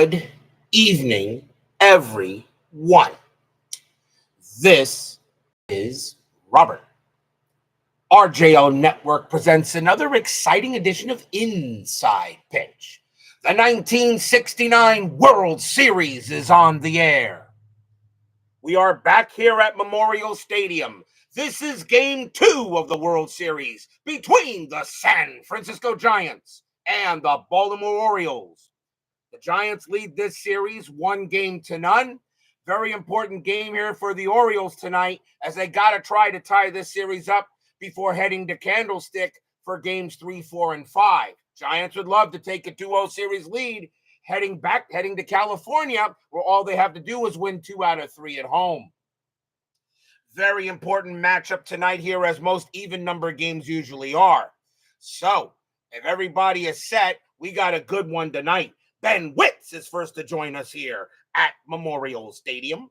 Good evening, everyone. This is Robert. RJO Network presents another exciting edition of Inside Pitch. The 1969 World Series is on the air. We are back here at Memorial Stadium. This is Game 2 of the World Series between the San Francisco Giants and the Baltimore Orioles. The Giants lead this series 1-0. Very important game here for the Orioles tonight, as they got to try to tie this series up before heading to Candlestick for games 3, 4, and 5. Giants would love to take a 2-0 series lead heading to California, where all they have to do is win 2 out of 3 at home. Very important matchup tonight here, as most even number games usually are. So, if everybody is set, we got a good one tonight. Ben Witz is first to join us here at Memorial Stadium.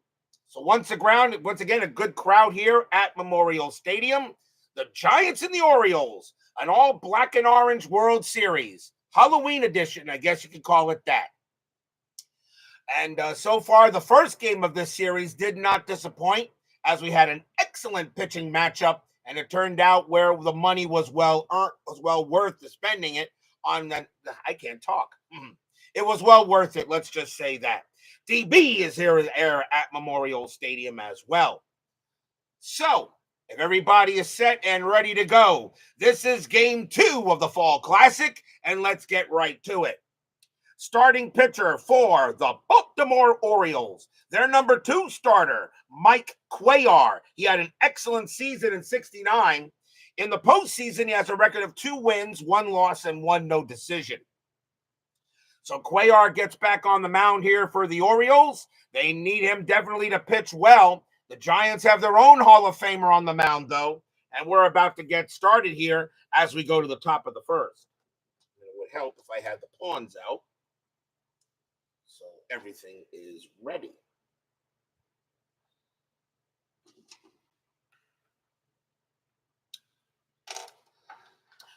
So once again, a good crowd here at Memorial Stadium. The Giants and the Orioles, an all black and orange World Series. Halloween edition, I guess you could call it that. And so far, the first game of this series did not disappoint, as we had an excellent pitching matchup, and it turned out where the money was well worth spending it on the. I can't talk. It was well worth it, let's just say that. DB is here at Memorial Stadium as well. So, if everybody is set and ready to go, this is Game 2 of the Fall Classic, and let's get right to it. Starting pitcher for the Baltimore Orioles, their number 2 starter, Mike Cuellar. He had an excellent season in '69. In the postseason, he has a record of 2 wins, 1 loss, and 1 no decision. So Cuellar gets back on the mound here for the Orioles. They need him definitely to pitch well. The Giants have their own Hall of Famer on the mound, though, and we're about to get started here as we go to the top of the first. It would help if I had the pawns out, so everything is ready.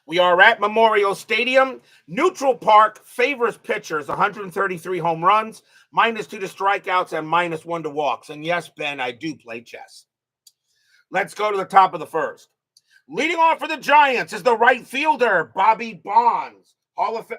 We are at Memorial Stadium. Neutral Park favors pitchers 133 home runs, -2 to strikeouts, and -1 to walks. And yes, Ben, I do play chess. Let's go to the top of the first. Leading off for the Giants is the right fielder, Bobby Bonds, Hall of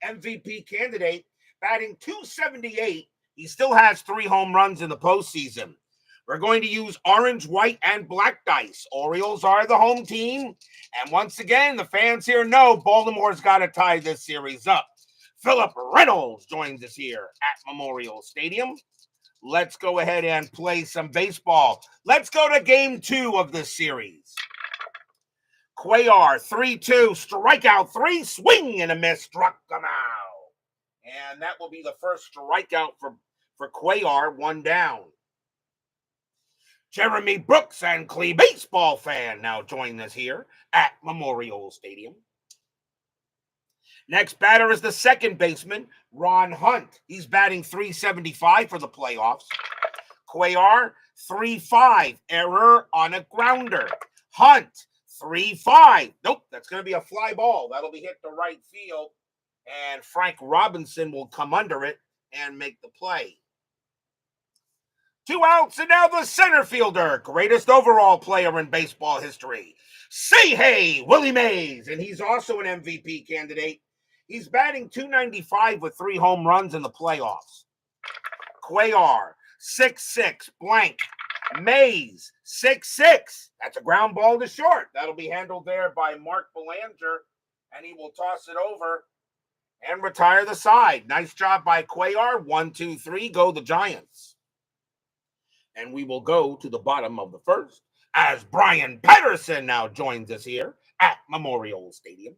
MVP candidate, batting .278. He still has 3 home runs in the postseason. We're going to use orange, white, and black dice. Orioles are the home team. And once again, the fans here know Baltimore's got to tie this series up. Philip Reynolds joins us here at Memorial Stadium. Let's go ahead and play some baseball. Let's go to Game 2 of this series. Cuellar, 3-2, strikeout 3, swing and a miss, struck him out. And that will be the first strikeout for Cuellar, 1 down. Jeremy Brooks and Clee baseball fan now join us here at Memorial Stadium. Next batter is the second baseman, Ron Hunt. He's batting .375 for the playoffs. Cuellar, 3-5, error on a grounder. Hunt, 3-5. Nope, that's going to be a fly ball. That'll be hit to right field, and Frank Robinson will come under it and make the play. 2 outs, and now the center fielder, greatest overall player in baseball history. Say hey, Willie Mays, and he's also an MVP candidate. He's batting .295 with 3 home runs in the playoffs. Cuellar, 6-6, blank. Mays, 6-6. That's a ground ball to short. That'll be handled there by Mark Belanger, and he will toss it over and retire the side. Nice job by Cuellar. 1, 2, 3, go the Giants. And we will go to the bottom of the first as Brian Patterson now joins us here at Memorial Stadium.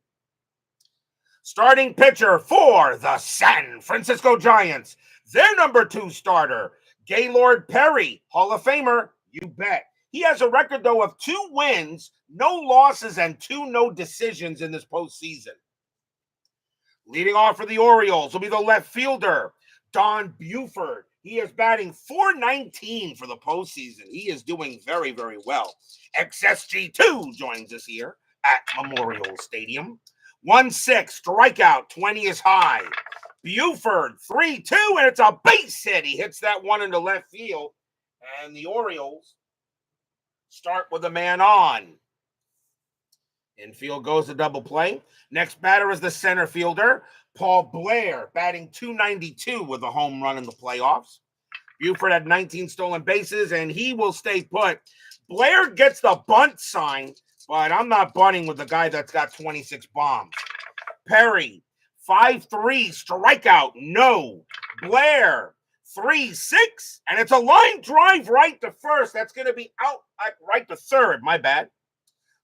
Starting pitcher for the San Francisco Giants, their number 2 starter, Gaylord Perry, Hall of Famer, you bet. He has a record, though, of 2 wins, no losses, and 2 no decisions in this postseason. Leading off for the Orioles will be the left fielder, Don Buford. He is batting .419 for the postseason. He is doing very, very well. XSG2 joins us here at Memorial Stadium. 1-6, strikeout, 20 is high. Buford, 3-2, and it's a base hit. He hits that one into left field, and the Orioles start with a man on. Infield goes to double play. Next batter is the center fielder, Paul Blair, batting .292 with a home run in the playoffs. Buford had 19 stolen bases, and he will stay put. Blair gets the bunt sign, but I'm not bunting with the guy that's got 26 bombs. Perry, 5-3, strikeout, no. Blair, 3-6, and it's a line drive right to first. That's going to be out, right to third, my bad.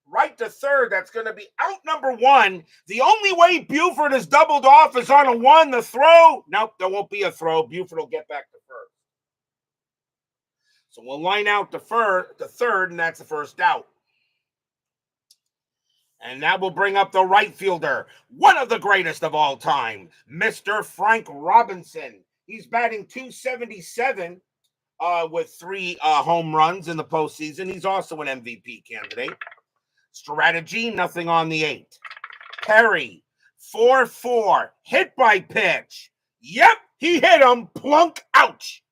Right to third, that's going to be out number one. The only way Buford is doubled off is on a one. The throw, nope, there won't be a throw. Buford will get back to first. So we'll line out the third, and that's the first out. And that will bring up the right fielder, one of the greatest of all time, Mr. Frank Robinson. He's batting .277 with 3 home runs in the postseason. He's also an MVP candidate. Strategy, nothing on the 8th. Perry, 4-4, hit by pitch. Yep, he hit him, plunk, ouch.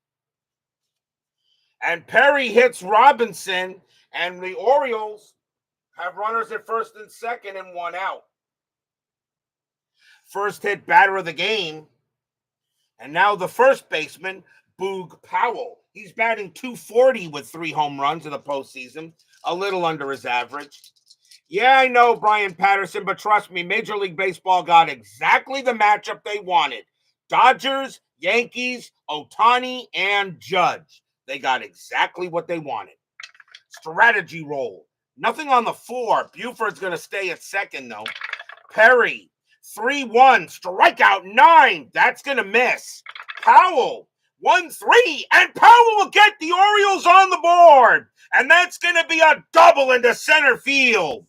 And Perry hits Robinson, and the Orioles have runners at first and second and 1 out. First hit batter of the game. And now the first baseman, Boog Powell. He's batting .240 with 3 home runs in the postseason, a little under his average. Yeah, I know, Brian Patterson, but trust me, Major League Baseball got exactly the matchup they wanted. Dodgers, Yankees, Ohtani, and Judge. They got exactly what they wanted. Strategy roll. Nothing on the 4. Buford's going to stay at second, though. Perry, 3-1, strikeout 9. That's going to miss. Powell, 1-3, and Powell will get the Orioles on the board. And that's going to be a double into center field.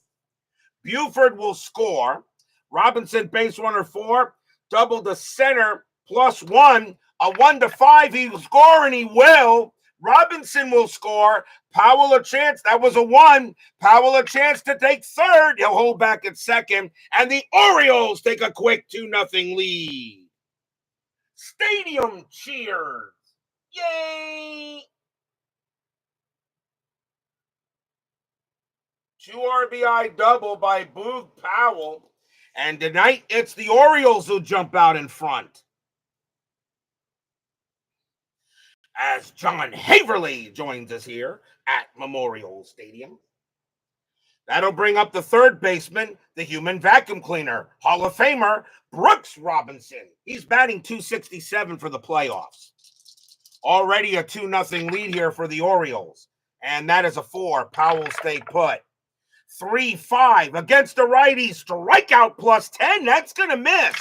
Buford will score. Robinson, base runner 4, double to center, +1. A 1-5, he will score, and he will. Robinson will score. Powell a chance. That was a 1. Powell a chance to take third. He'll hold back at second. And the Orioles take a quick 2-0 lead. Stadium cheers. Yay! 2 RBI double by Boog Powell. And tonight, it's the Orioles who jump out in front, as John Haverly joins us here at Memorial Stadium. That'll bring up the third baseman, the human vacuum cleaner, Hall of Famer, Brooks Robinson. He's batting .267 for the playoffs. Already a 2-0 lead here for the Orioles. And that is a 4. Powell stay put. 3-5 against the righty, strikeout +10. That's going to miss.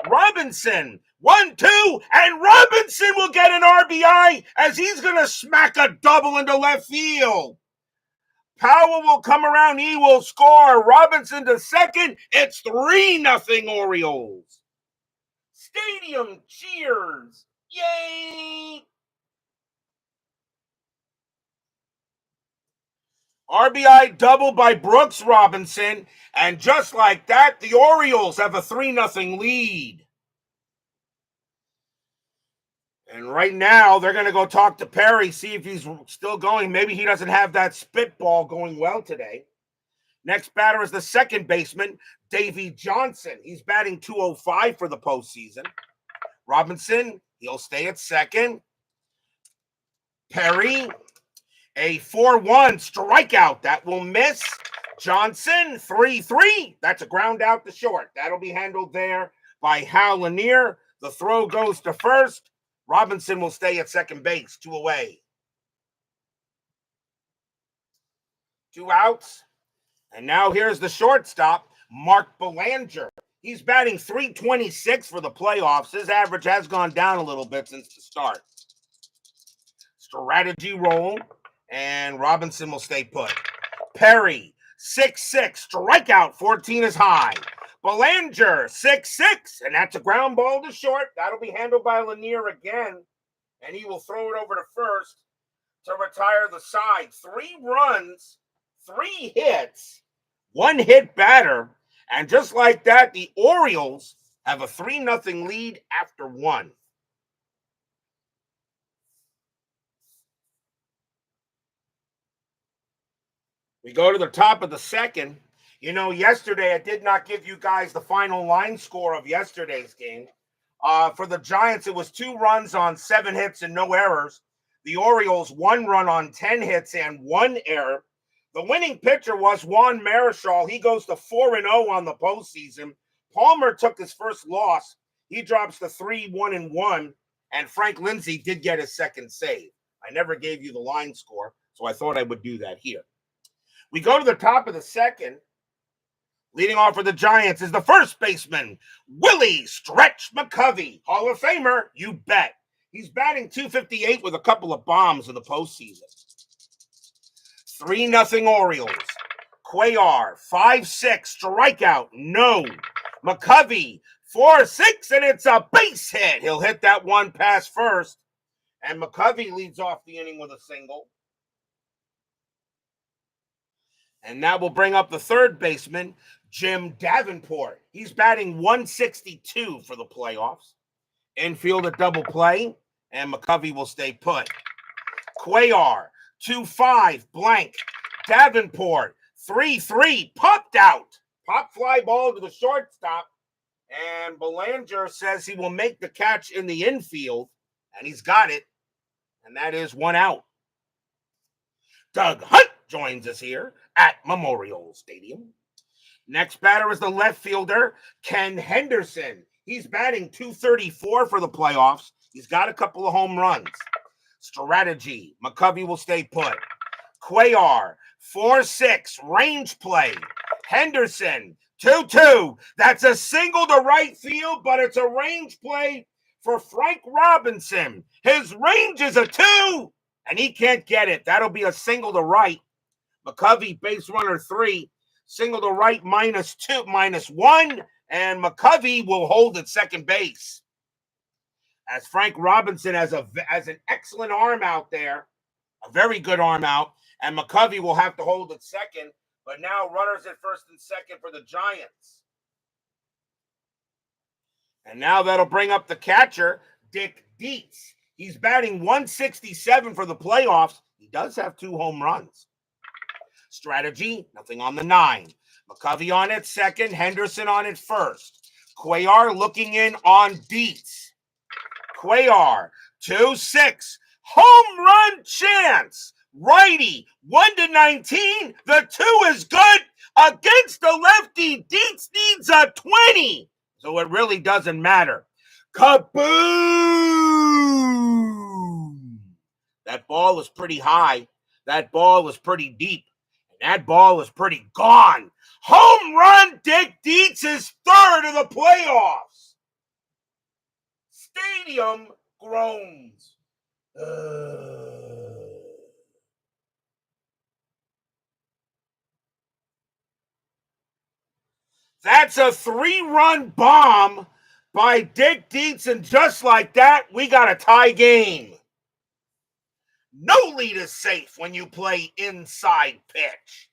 Robinson, 1-2, and Robinson will get an RBI as he's going to smack a double into left field. Powell will come around. He will score. Robinson to second. It's 3-0 Orioles. Stadium cheers. Yay! RBI double by Brooks Robinson. And just like that, the Orioles have a 3-0 lead. And right now, they're going to go talk to Perry, see if he's still going. Maybe he doesn't have that spitball going well today. Next batter is the second baseman, Davey Johnson. He's batting .205 for the postseason. Robinson, he'll stay at second. Perry, a 4-1 strikeout. That will miss. Johnson, 3-3. That's a ground out to short. That'll be handled there by Hal Lanier. The throw goes to first. Robinson will stay at second base, 2 away. 2 outs. And now here's the shortstop, Mark Belanger. He's batting .326 for the playoffs. His average has gone down a little bit since the start. Strategy roll, and Robinson will stay put. Perry, 6-6, strikeout, 14 is high. Belanger, 6-6, and that's a ground ball to short. That'll be handled by Lanier again, and he will throw it over to first to retire the side. 3 runs, 3 hits, 1 hit batter, and just like that, the Orioles have a 3-0 lead after 1. We go to the top of the second. You know, yesterday I did not give you guys the final line score of yesterday's game. For the Giants, it was 2 runs on 7 hits and no errors. The Orioles, 1 run on 10 hits and 1 error. The winning pitcher was Juan Marichal. He goes to 4-0 on the postseason. Palmer took his first loss. He drops to 3-1-1. And Frank Lindsay did get his second save. I never gave you the line score, so I thought I would do that here. We go to the top of the second. Leading off for the Giants is the first baseman, Willie Stretch McCovey. Hall of Famer, you bet. He's batting .258 with a couple of bombs in the postseason. 3-0 Orioles. Cuellar, 5-6, strikeout, no. McCovey, 4-6, and it's a base hit. He'll hit that one pass first. And McCovey leads off the inning with a single. And that will bring up the third baseman, Jim Davenport. He's batting .162 for the playoffs. Infield at double play, and McCovey will stay put. Cuellar, 2-5, blank. Davenport, 3-3, popped out. Pop fly ball to the shortstop. And Belanger says he will make the catch in the infield, and he's got it. And that is 1 out. Doug Hunt joins us here at Memorial Stadium. Next batter is the left fielder, Ken Henderson. He's batting .234 for the playoffs. He's got a couple of home runs. Strategy, McCovey will stay put. Cuellar, 4-6, range play. Henderson, 2-2. That's a single to right field, but it's a range play for Frank Robinson. His range is a 2, and he can't get it. That'll be a single to right. McCovey, base runner 3, single to right -1, and McCovey will hold at second base. As Frank Robinson has an excellent arm out there, a very good arm out, and McCovey will have to hold at second, but now runners at first and second for the Giants. And now that'll bring up the catcher, Dick Dietz. He's batting .167 for the playoffs. He does have 2 home runs. Strategy, nothing on the 9. McCovey on at second, Henderson on at first. Cuellar looking in on Dietz. Cuellar, 2-6, home run chance. Righty, 1-19. The 2 is good against the lefty. Dietz needs a 20. So it really doesn't matter. Kaboom! That ball is pretty high. That ball is pretty deep. And that ball is pretty gone. Home run, Dick Dietz, his 3rd of the playoffs. Stadium groans. That's a 3-run bomb by Dick Dietz, and just like that, we got a tie game. No lead is safe when you play inside pitch.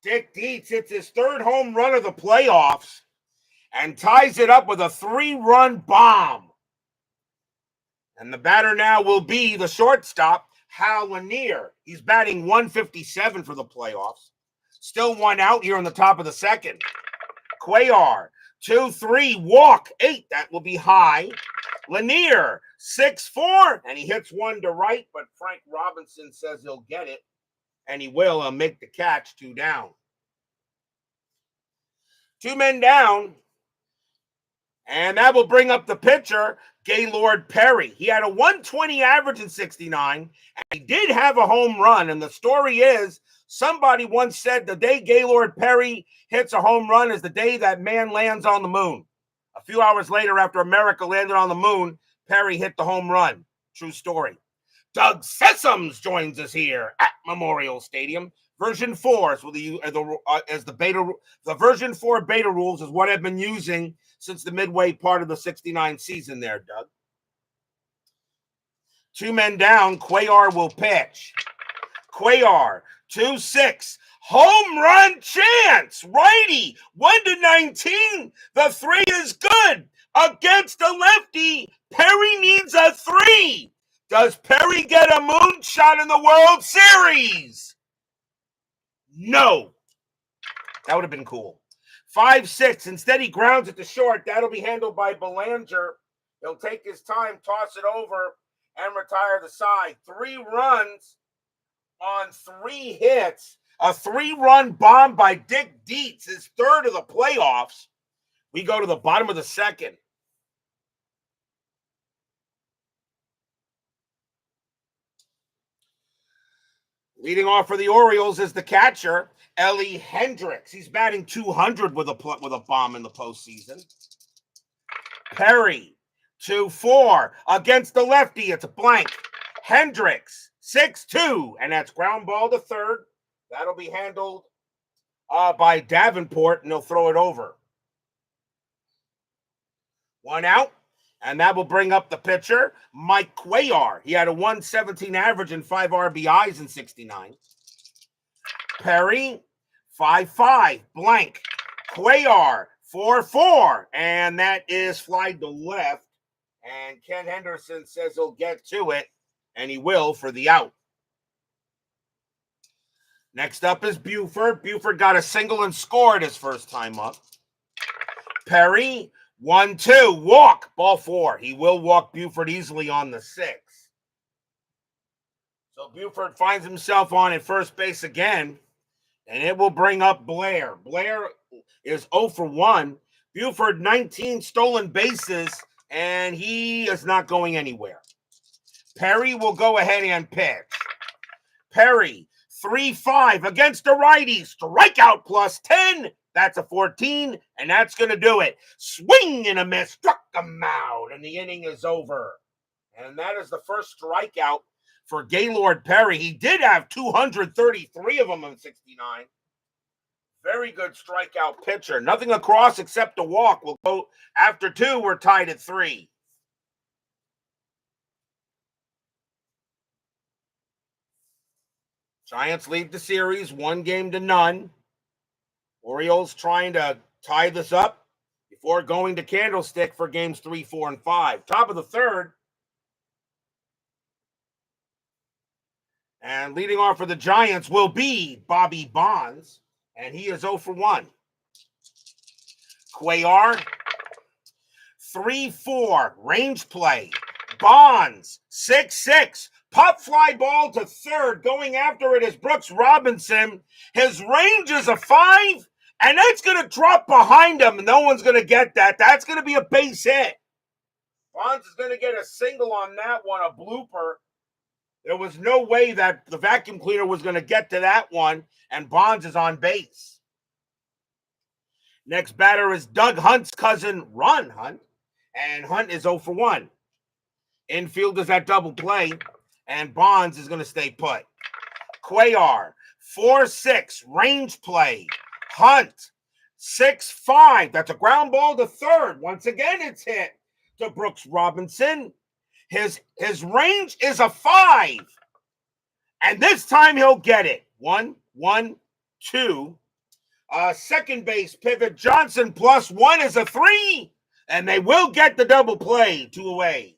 Dick Dietz hits his 3rd home run of the playoffs and ties it up with a 3-run bomb. And the batter now will be the shortstop, Hal Lanier. He's batting .157 for the playoffs. Still 1 out here on the top of the second. Cuellar, 2-3, walk, 8. That will be high. Lanier, 6-4, and he hits 1 to right, but Frank Robinson says he'll get it, and he will make the catch. 2 down. 2 men down, and that will bring up the pitcher, Gaylord Perry. He had a 120 average in 69, and he did have a home run, and the story is, somebody once said the day Gaylord Perry hits a home run is the day that man lands on the moon. A few hours later, after America landed on the moon, Perry hit the home run. True story. Doug Sessoms joins us here at Memorial Stadium. Version 4 is the version 4 beta rules is what I've been using since the midway part of the 69 season there, Doug. 2 men down, Cuellar will pitch. Cuellar, 2-6. Home run chance. Righty. 1-19. The 3 is good. Against a lefty, Perry needs a 3. Does Perry get a moonshot in the World Series? No. That would have been cool. 5-6. Instead, he grounds it to short. That'll be handled by Belanger. He'll take his time, toss it over, and retire the side. 3 runs on 3 hits. A 3-run bomb by Dick Dietz, his 3rd of the playoffs. We go to the bottom of the 2nd. Leading off for the Orioles is the catcher, Ellie Hendricks. He's batting .200 with a bomb in the postseason. Perry, 2-4. Against the lefty, it's a blank. Hendricks, 6-2. And that's ground ball to 3rd. That'll be handled by Davenport, and he'll throw it over. 1 out. And that will bring up the pitcher, Mike Cuellar. He had a 117 average and 5 RBIs in 69. Perry, 5-5, blank. Cuellar, 4-4. And that is fly to left. And Ken Henderson says he'll get to it, and he will for the out. Next up is Buford. Buford got a single and scored his first time up. Perry, 1-2, walk, ball 4. He will walk Buford easily on the 6th. So Buford finds himself on at first base again, and it will bring up Blair. Blair is 0 for 1. Buford, 19 stolen bases, and he is not going anywhere. Perry will go ahead and pitch. Perry, 3-5 against a righty, strikeout plus 10. That's a 14, and that's going to do it. Swing and a miss, struck him out, and the inning is over. And that is the first strikeout for Gaylord Perry. He did have 233 of them in 69. Very good strikeout pitcher. Nothing across except a walk. We'll go after 2. We're tied at 3. Giants lead the series 1-0. Orioles trying to tie this up before going to Candlestick for games 3, 4, and 5. Top of the 3rd. And leading off for the Giants will be Bobby Bonds, and he is 0 for 1. Cuellar, 3-4, range play. Bonds, 6-6. Pop fly ball to 3rd. Going after it is Brooks Robinson. His range is a 5, and that's going to drop behind him. No one's going to get that. That's going to be a base hit. Bonds is going to get a single on that one, a blooper. There was no way that the vacuum cleaner was going to get to that one, and Bonds is on base. Next batter is Doug Hunt's cousin, Ron Hunt, and Hunt is 0 for 1. Infield is at double play, and Bonds is going to stay put. Cuellar, 4-6, range play. Hunt, 6-5. That's a ground ball to 3rd. Once again, it's hit to Brooks Robinson. His range is a 5. And this time he'll get it. 1-1-2. Second base pivot. Johnson +1 is a 3. And they will get the double play. 2 away.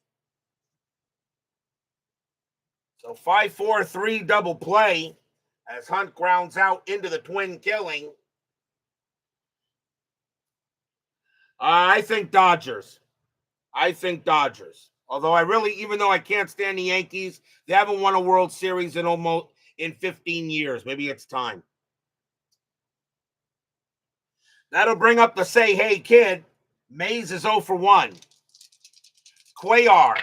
So 5-4-3 double play as Hunt grounds out into the twin killing. I think Dodgers. Although even though I can't stand the Yankees, they haven't won a World Series in 15 years. Maybe it's time. That'll bring up the say hey kid. Mays is 0 for 1. Cuellar,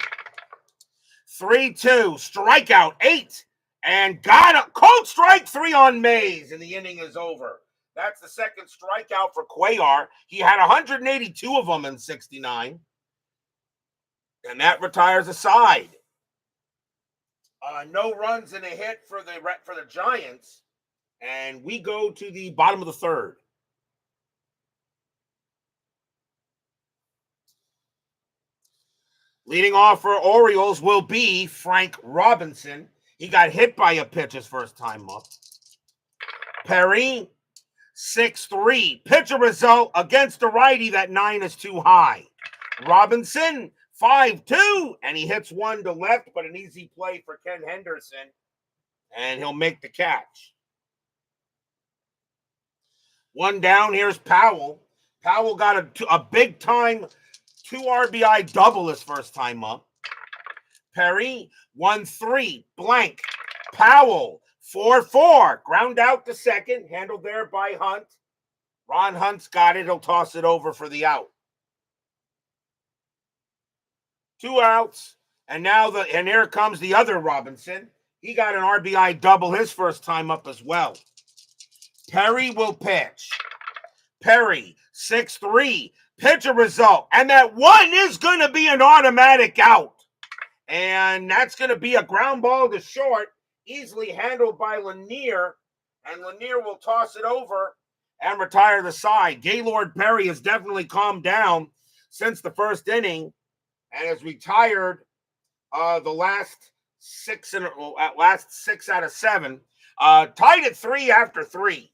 3-2, strikeout 8, and got a cold strike 3 on Mays, and the inning is over. That's the second strikeout for Cuellar. He had 182 of them in 69. And that retires a side. No runs and a hit for the Giants. And we go to the bottom of the 3rd. Leading off for Orioles will be Frank Robinson. He got hit by a pitch his first time up. Perry, 6-3. Pitcher result against the righty. That 9 is too high. Robinson, 5-2. And he hits one to left, but an easy play for Ken Henderson. And he'll make the catch. One down. Here's Powell. Powell got a big-time 2 RBI double his first time up. Perry, 1-3. Blank. Powell, 4-4. Ground out to second. Handled there by Hunt. Ron Hunt's got it. He'll toss it over for the out. 2 outs. And now here comes the other Robinson. He got an RBI double his first time up as well. Perry will pitch. Perry, 6-3. Pitcher result. And that 1 is going to be an automatic out. And that's going to be a ground ball to short, easily handled by Lanier. And Lanier will toss it over and retire the side. Gaylord Perry has definitely calmed down since the first inning and has retired the last 6 out of 7. Tied at 3 after 3.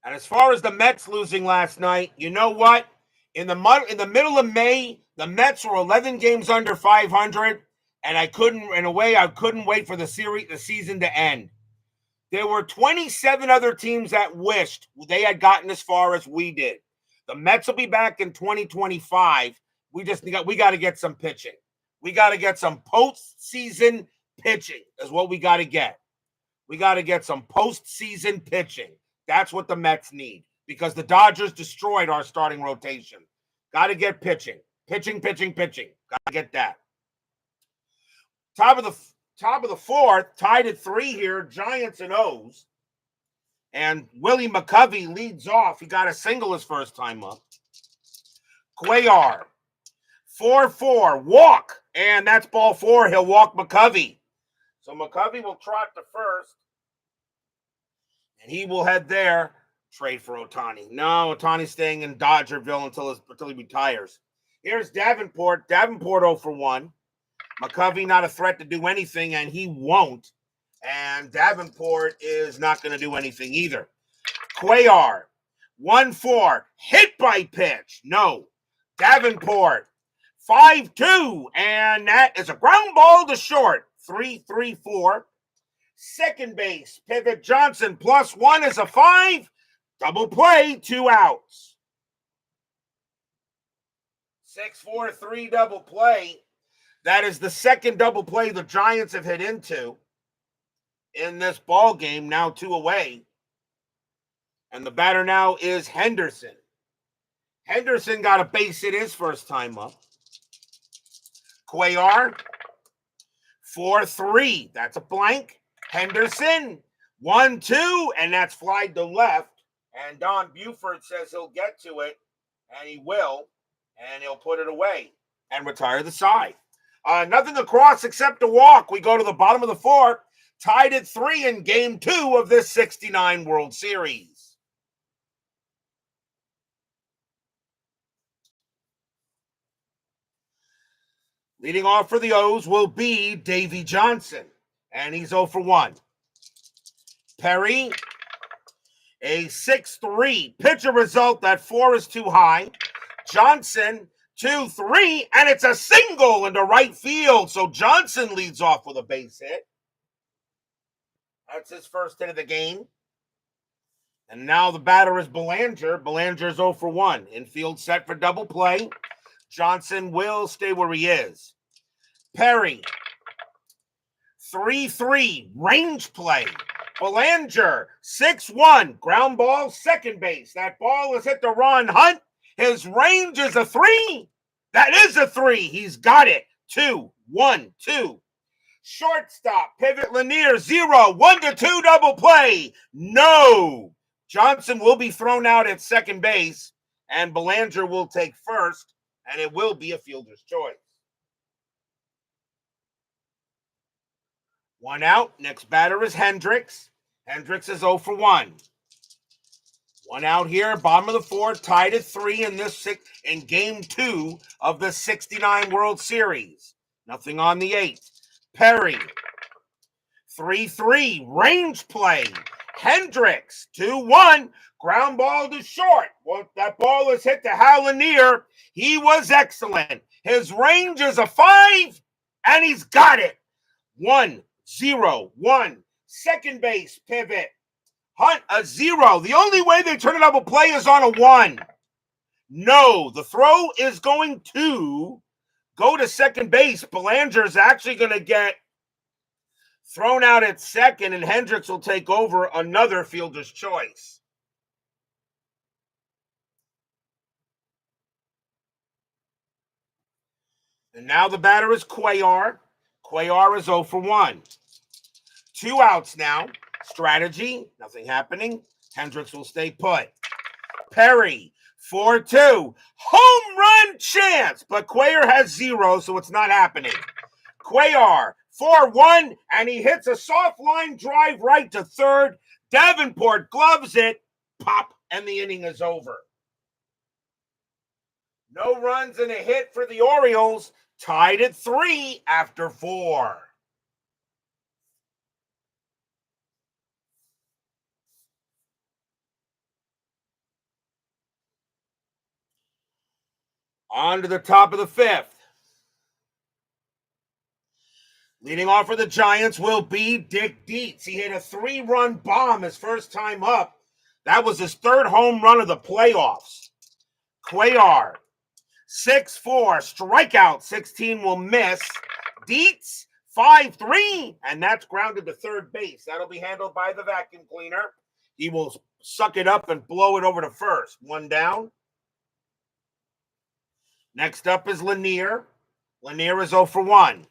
And as far as the Mets losing last night, you know what? In the middle of May, the Mets were 11 games under 500, and I couldn't wait for the season to end. There were 27 other teams that wished they had gotten as far as we did. The Mets will be back in 2025. We got to get some pitching. We got to get some postseason pitching is what we got to get. We got to get some postseason pitching. That's what the Mets need because the Dodgers destroyed our starting rotation. Got to get pitching. Pitching. Got to get that. Top of the 4th, tied at 3 here, Giants and O's. And Willie McCovey leads off. He got a single his first time up. Cuellar, 4-4, walk. And that's ball 4. He'll walk McCovey. So McCovey will trot to first. And he will head there, trade for Ohtani. No, Ohtani's staying in Dodgerville until he retires. Here's Davenport. Davenport 0-for-1. McCovey not a threat to do anything, and he won't. And Davenport is not going to do anything either. Cuellar, 1-4. Hit by pitch. No. Davenport, 5-2. And that is a ground ball to short. 3-3-4. Second base, Pivot Johnson, +1 is a 5. Double play, 2 outs. 6-4-3 double play. That is the second double play the Giants have hit into in this ball game, now 2 away. And the batter now is Henderson. Henderson got a base hit his first time up. Cuellar, 4-3. That's a blank. Henderson, 1-2, and that's flied to left. And Don Buford says he'll get to it, and he will, and he'll put it away and retire the side. Nothing across except a walk. We go to the bottom of the 4th, tied at 3 in Game 2 of this 69 World Series. Leading off for the O's will be Davy Johnson. And he's 0-for-1. Perry, a 6-3. Pitcher result, that 4 is too high. Johnson, 2-3, and it's a single into right field. So Johnson leads off with a base hit. That's his first hit of the game. And now the batter is Belanger. Belanger's 0-for-1. Infield set for double play. Johnson will stay where he is. Perry, 3-3, range play. Belanger, 6-1, ground ball, second base. That ball is hit to Ron Hunt. His range is a 3. That is a 3. He's got it. 2-1-2. Shortstop, pivot Lanier, 0, 1-2 double play. No. Johnson will be thrown out at second base, and Belanger will take first, and it will be a fielder's choice. 1 out. Next batter is Hendricks. Hendricks is 0-for-1. One out here, bottom of the fourth, tied at 3 in game 2 of the 69 World Series. Nothing on the 8th. Perry, 3-3, range play. Hendricks, 2-1, ground ball to short. Well, that ball is hit to Hal Lanier. He was excellent. His range is a 5, and he's got it. 1-0-1, second base pivot. Hunt, a 0. The only way they turn a double play is on a 1. No, the throw is going to go to second base. Belanger's actually going to get thrown out at second, and Hendricks will take over, another fielder's choice. And now the batter is Cuellar. Cuellar is 0 for 1. 2 outs now. Strategy, nothing happening. Hendricks will stay put. Perry, 4-2. Home run chance, but Cuellar has 0, so it's not happening. Cuellar, 4-1, and he hits a soft line drive right to third. Davenport gloves it, pop, and the inning is over. No runs and a hit for the Orioles, tied at 3 after 4. On to the top of the 5th. Leading off for the Giants will be Dick Dietz. He hit a 3-run bomb his first time up. That was his 3rd home run of the playoffs. Cuellar, 6-4, strikeout, 16 will miss. Dietz, 5-3, and that's grounded to third base. That'll be handled by the vacuum cleaner. He will suck it up and blow it over to first. 1 down. Next up is Lanier. Lanier is 0 for 1.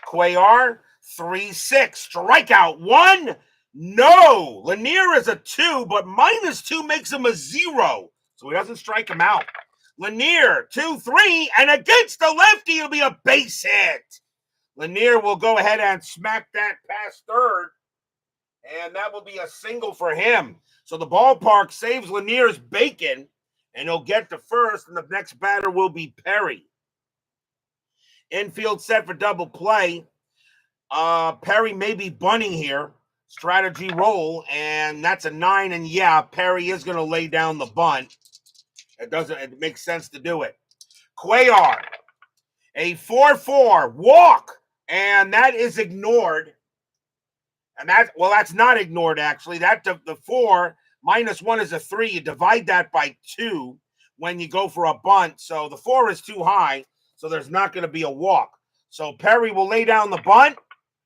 Cuellar, 3-6, strikeout, 1. No, Lanier is a 2, but -2 makes him a 0, so he doesn't strike him out. Lanier, 2-3, and against the lefty, it'll be a base hit. Lanier will go ahead and smack that past third, and that will be a single for him. So the ballpark saves Lanier's bacon, and he'll get to first, and the next batter will be Perry. Infield set for double play. Perry may be bunting here. Strategy roll, and that's a 9, and yeah, Perry is going to lay down the bunt. It makes sense to do it. Cuellar, a 4-4 walk, and that is ignored. And that's not ignored, actually. The 4 -1 is a 3. You divide that by 2 when you go for a bunt. So the 4 is too high, so there's not going to be a walk. So Perry will lay down the bunt,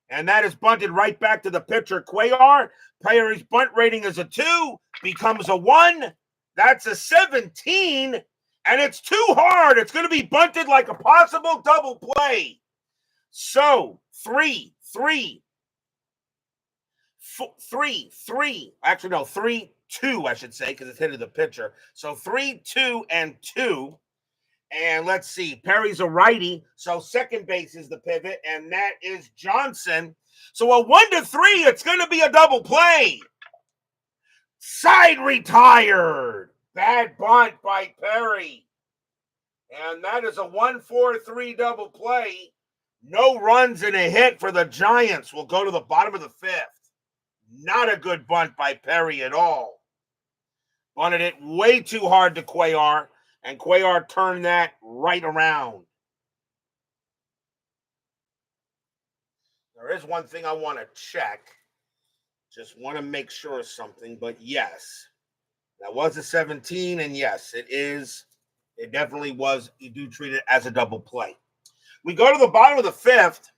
and that is bunted right back to the pitcher, Cuellar. Perry's bunt rating is a 2, becomes a 1. That's a 17, and it's too hard. It's going to be bunted like a possible double play. So 3-3. 3-2, I should say, because it's hit to the pitcher. So 3-2 and 2. And let's see, Perry's a righty, so second base is the pivot, and that is Johnson. So a 1-3, it's going to be a double play. Side retired. Bad bunt by Perry. And that is a 1-4-3 double play. No runs and a hit for the Giants. We'll go to the bottom of the 5th. Not a good bunt by Perry at all. Bunted it way too hard to Cuellar, and Cuellar turned that right around. There is one thing I want to check. Just want to make sure of something, but yes, that was a 17, and yes, it is. It definitely was. You do treat it as a double play. We go to the bottom of the 5th,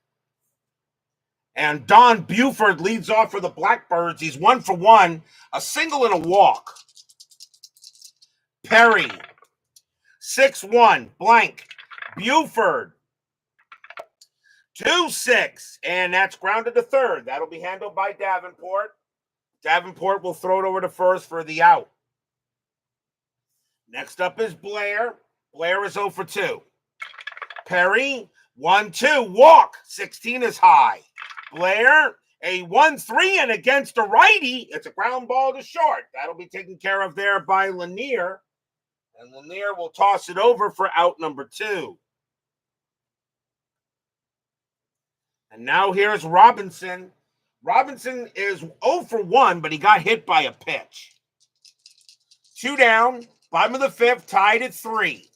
and Don Buford leads off for the Blackbirds. He's 1 for 1, a single and a walk. Perry, 6-1, blank. Buford, 2-6, and that's grounded to third. That'll be handled by Davenport. Davenport will throw it over to first for the out. Next up is Blair. Blair is 0 for 2. Perry, 1-2, walk. 16 is high. Blair, A 1-3, and against a righty, it's a ground ball to short. That'll be taken care of there by Lanier. And Lanier will toss it over for out number 2. And now here's Robinson. Robinson is 0 for 1, but he got hit by a pitch. 2 down, bottom of the 5th, tied at 3.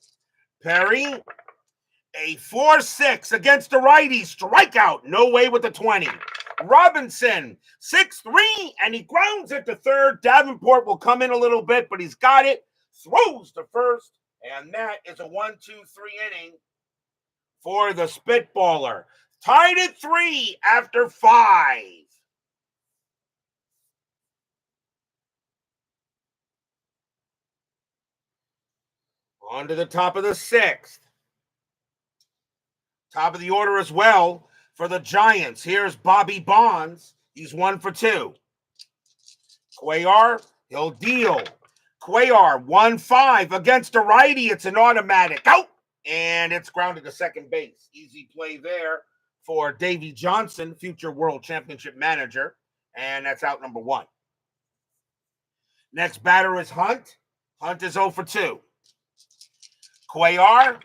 Perry, a 4-6 against the righty, strikeout, no way with the 20. Robinson, 6-3, and he grounds it to third. Davenport will come in a little bit, but he's got it. Throws to first, and that is a 1-2-3 inning for the Spitballer. Tied at 3 after 5. On to the top of the 6th. Top of the order as well for the Giants. Here's Bobby Bonds. He's 1 for 2. Cuellar, he'll deal. Cuellar, 1-5 against a righty. It's an automatic out, and it's grounded to second base. Easy play there for Davey Johnson, future World Championship manager, and that's out number 1. Next batter is Hunt. Hunt is 0 for 2. Cuellar,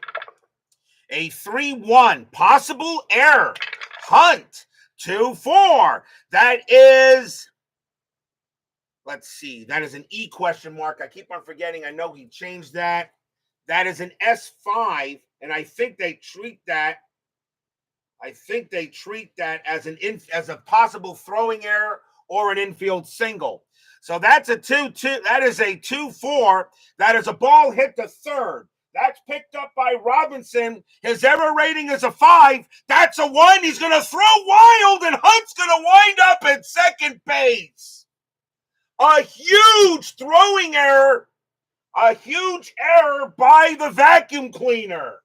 a 3-1, possible error. Hunt, 2-4. That is, let's see, that is an E question mark. I keep on forgetting. I know he changed that. That is an S5, and I think they treat that as a possible throwing error or an infield single. So that's a 2-2. That is a 2-4. That is a ball hit to third. That's picked up by Robinson. His error rating is a 5. That's a 1. He's going to throw wild, and Hunt's going to wind up at second base. A huge throwing error. A huge error by the vacuum cleaner.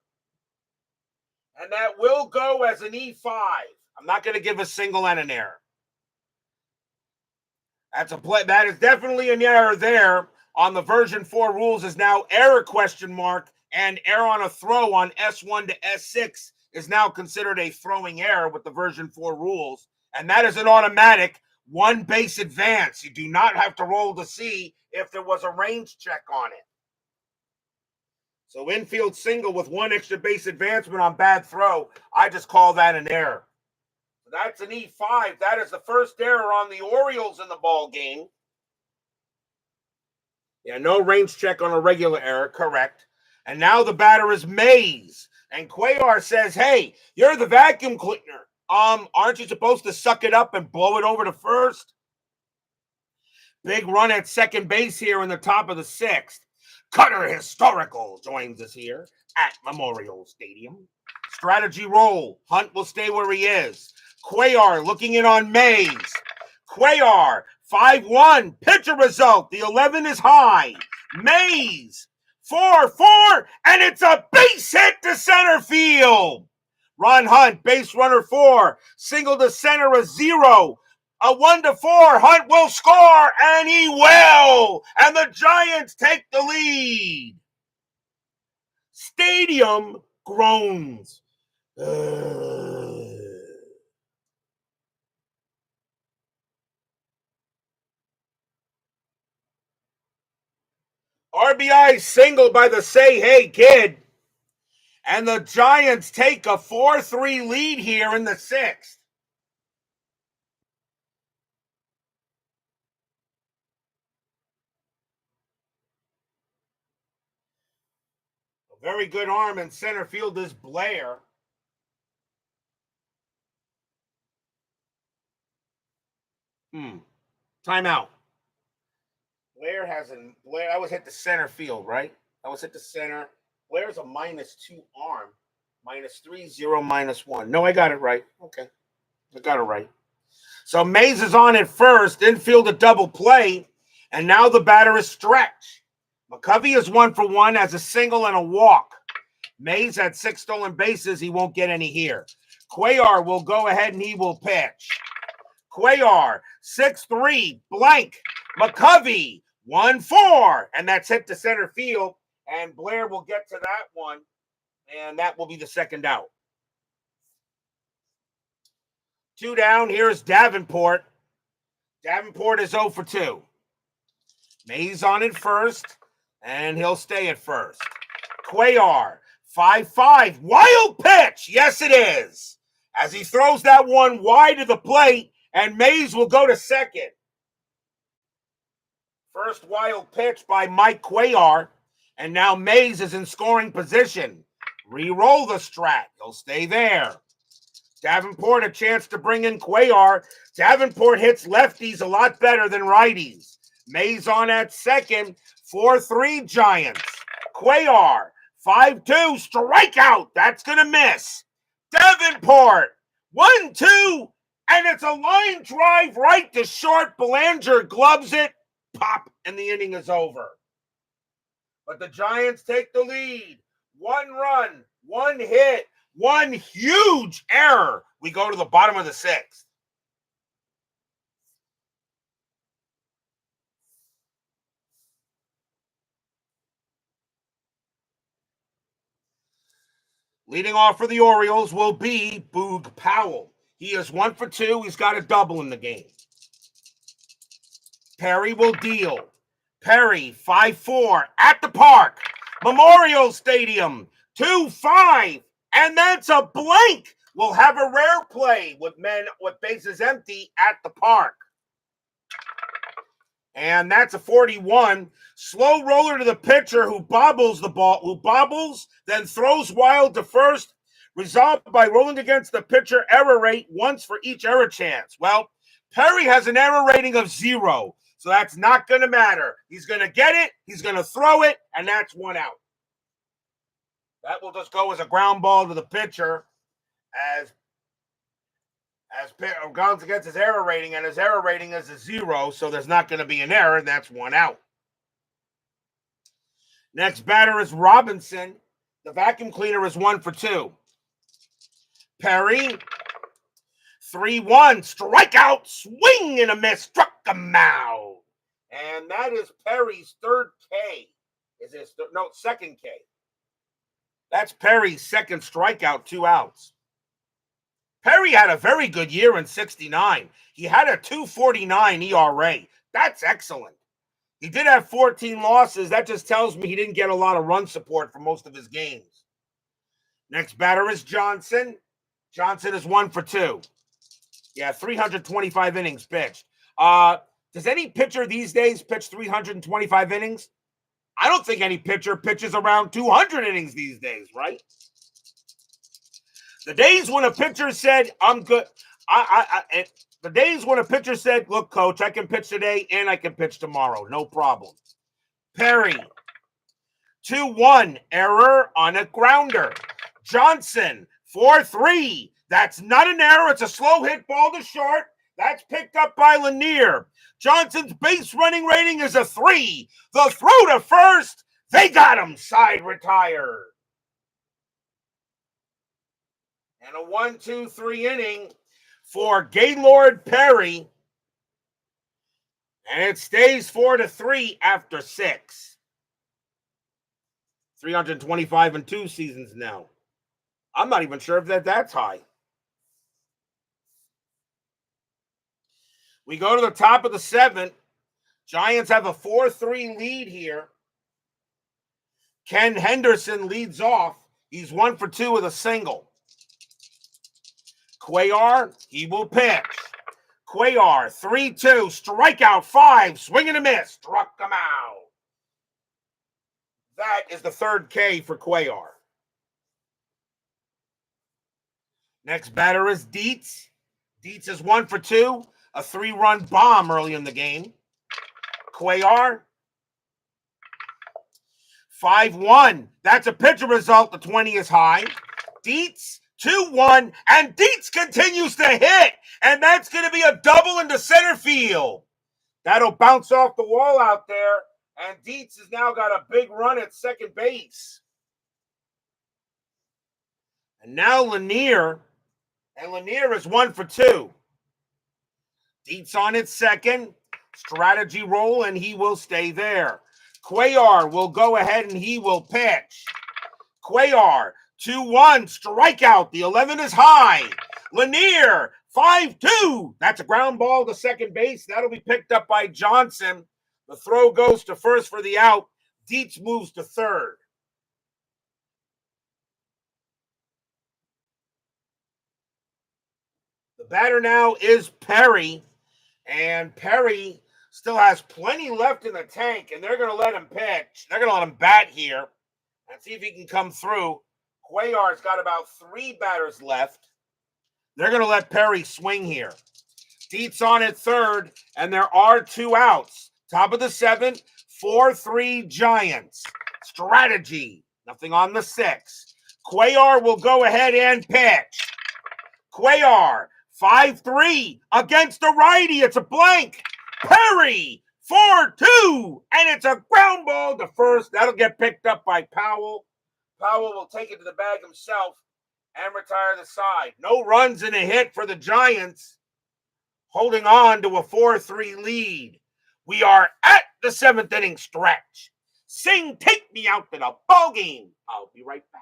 And that will go as an E5. I'm not going to give a single and an error. That's a play. That is definitely an error there. On the version 4 rules is now error question mark, and error on a throw on S1 to S6 is now considered a throwing error with the version 4 rules. And that is an automatic 1 base advance. You do not have to roll to see if there was a range check on it. So infield single with 1 extra base advancement on bad throw, I just call that an error. So that's an E5. That is the first error on the Orioles in the ball game. Yeah, no range check on a regular error, correct. And now the batter is Mays. And Cuellar says, hey, you're the vacuum cleaner. Aren't you supposed to suck it up and blow it over to first? Big run at second base here in the top of the 6th. Cutter Historical joins us here at Memorial Stadium. Strategy roll. Hunt will stay where he is. Cuellar looking in on Mays. Cuellar, 5-1, pitcher result. The 11 is high. Mays, 4-4, and it's a base hit to center field. Ron Hunt, base runner 4, single to center, a 0. A 1-4, Hunt will score, and he will. And the Giants take the lead. Stadium groans. RBI single by the Say Hey Kid. And the Giants take a 4-3 lead here in the 6th. A very good arm in center field is Blair. Timeout. Blair I was hit the center field, right? I was hit the center. Blair's a -2 arm. -3, 0, -1. No, I got it right. Okay. I got it right. So Mays is on at first, infield a double play, and now the batter is Stretch. McCovey is 1 for 1, has a single and a walk. Mays had 6 stolen bases. He won't get any here. Cuellar will go ahead and he will pitch. Cuellar, 6-3, blank. McCovey, 1-4, and that's hit to center field. And Blair will get to that one, and that will be the second out. Two down. Here's Davenport. Davenport is 0 for 2. Mays on at first, and he'll stay at first. Cuellar, 5-5. Wild pitch. Yes, it is. As he throws that one wide of the plate, and Mays will go to second. First wild pitch by Mike Cuellar, and now Mays is in scoring position. Re-roll the strat. He'll stay there. Davenport a chance to bring in Cuellar. Davenport hits lefties a lot better than righties. Mays on at second. 4-3 Giants. Cuellar, 5-2, strikeout. That's going to miss. Davenport, 1-2, and it's a line drive right to short. Belanger gloves it. Pop, and the inning is over. But the Giants take the lead. 1 run, 1 hit, 1 huge error. We go to the bottom of the 6th. Leading off for the Orioles will be Boog Powell. He is 1 for 2. He's got a double in the game. Perry will deal. Perry, 5-4 at the park. Memorial Stadium, 2-5. And that's a blank. We'll have a rare play with bases empty at the park. And that's a 41. Slow roller to the pitcher who bobbles the ball, then throws wild to first, resolved by rolling against the pitcher error rate once for each error chance. Well, Perry has an error rating of 0, so that's not going to matter. He's going to get it, he's going to throw it, and that's 1 out. That will just go as a ground ball to the pitcher as grounds against his error rating, and his error rating is a 0, so there's not going to be an error, and that's 1 out. Next batter is Robinson. The vacuum cleaner is 1 for 2. Perry, 3-1, strikeout, swing and a miss, struck him out. And that is Perry's 3rd K. Second K. That's Perry's 2nd strikeout, 2 outs. Perry had a very good year in 69. He had a 2.49 ERA. That's excellent. He did have 14 losses. That just tells me he didn't get a lot of run support for most of his games. Next batter is Johnson. Johnson is 1 for 2. Yeah, 325 innings pitched. Does any pitcher these days pitch 325 innings? I don't think any pitcher pitches around 200 innings these days, right? The days when a pitcher said, I'm good. The days when a pitcher said, look, coach, I can pitch today and I can pitch tomorrow. No problem. Perry, 2-1, error on a grounder. Johnson, 4-3. That's not an error. It's a slow hit ball to short. That's picked up by Lanier. Johnson's base running rating is a 3. The throw to first. They got him. Side retired. And a 1-2-3 inning for Gaylord Perry. And it stays 4-3 after 6. 325 in 2 seasons now. I'm not even sure if that's high. We go to the top of the 7th. Giants have a 4-3 lead here. Ken Henderson leads off. He's 1 for 2 with a single. Cuellar, he will pitch. Cuellar, 3-2, strikeout 5, swing and a miss, struck him out. That is the 3rd K for Cuellar. Next batter is Dietz. Dietz is 1 for 2, a 3-run bomb early in the game. Cuellar, 5-1. That's a pitcher result. The 20 is high. Dietz, 2-1, and Dietz continues to hit, and that's going to be a double into center field. That'll bounce off the wall out there, and Dietz has now got a big run at second base. And now Lanier, and Lanier is 1 for 2. Dietz on its second, strategy roll, and he will stay there. Cuellar will go ahead and he will pitch. Cuellar, 2-1, strikeout. The 11 is high. Lanier, 5-2. That's a ground ball to second base. That'll be picked up by Johnson. The throw goes to first for the out. Dietz moves to third. The batter now is Perry, and Perry still has plenty left in the tank, and they're going to let him pitch. They're going to let him bat here and see if he can come through. Cuellar's got about 3 batters left. They're going to let Perry swing here. Dietz on at third, and there are 2 outs. Top of the 7th, 4-3 Giants. Strategy, nothing on the 6th. Cuellar will go ahead and pitch. Cuellar, 5-3 against the righty. It's a blank. Perry, 4-2, and it's a ground ball to first. That'll get picked up by Powell. Powell will take it to the bag himself and retire the side. No runs and a hit for the Giants, holding on to a 4-3 lead. We are at the 7th inning stretch. Sing, take me out to the ball game. I'll be right back.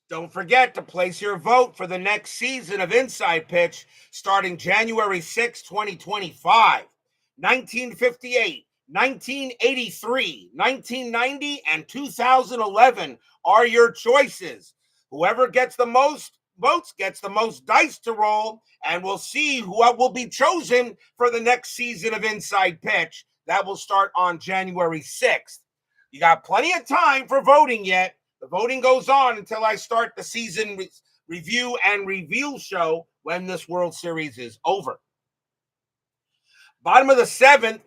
Don't forget to place your vote for the next season of Inside Pitch starting January 6, 2025. 1958, 1983, 1990, and 2011 are your choices. Whoever gets the most votes gets the most dice to roll, and we'll see who will be chosen for the next season of Inside Pitch. That will start on January 6th. You got plenty of time for voting yet. The voting goes on until I start the season review and reveal show when this World Series is over. Bottom of the 7th,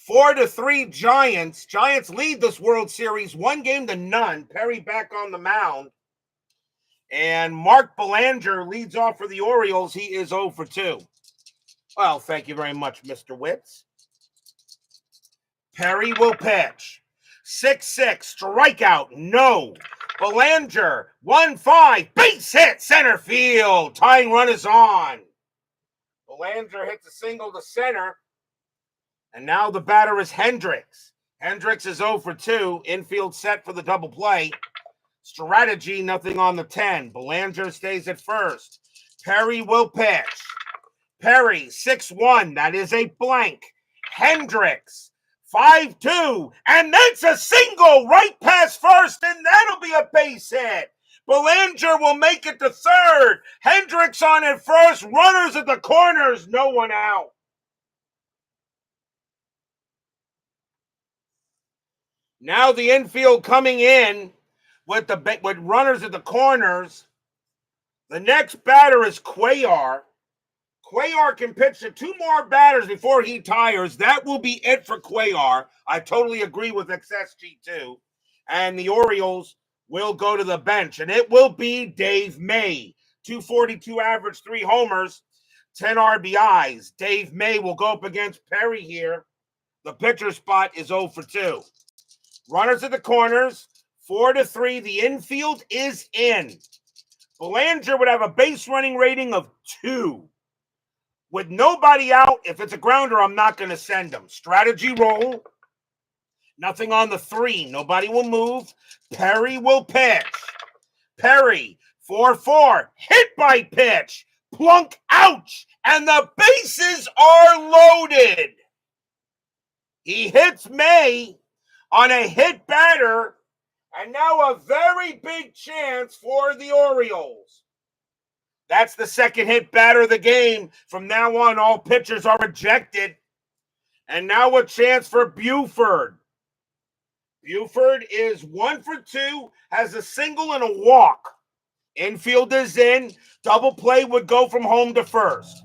4-3 Giants. Giants lead this World Series 1-0. Perry back on the mound. And Mark Belanger leads off for the Orioles. He is 0-2. Well, thank you very much, Mr. Witz. Perry will pitch. 6-6, strikeout, no. Belanger, 1-5, base hit, center field. Tying run is on. Belanger hits a single to center. And now the batter is Hendricks. Hendricks is 0-2. Infield set for the double play. Strategy, nothing on the 10. Belanger stays at first. Perry will pitch. Perry, 6-1. That is a blank. Hendricks, 5-2, and that's a single right past first, and that'll be a base hit. Belanger will make it to third. Hendricks on at first. Runners at the corners. No one out. Now the infield coming in with runners at the corners. The next batter is Cuellar. Cuellar can pitch to 2 more batters before he tires. That will be it for Cuellar. I totally agree with XSG2. And the Orioles will go to the bench. And it will be Dave May. 242 average, 3 homers, 10 RBIs. Dave May will go up against Perry here. The pitcher spot is 0-2. Runners at the corners, 4-3. The infield is in. Belanger would have a base running rating of 2. With nobody out, if it's a grounder, I'm not going to send him. Strategy roll. Nothing on the 3. Nobody will move. Perry will pitch. Perry, 4-4. Hit by pitch. Plunk, ouch. And the bases are loaded. He hits May on a hit batter. And now a very big chance for the Orioles. That's the second hit batter of the game. From now on, all pitchers are rejected. And now a chance for Buford. Buford is 1 for 2, has a single and a walk. Infield is in. Double play would go from home to first.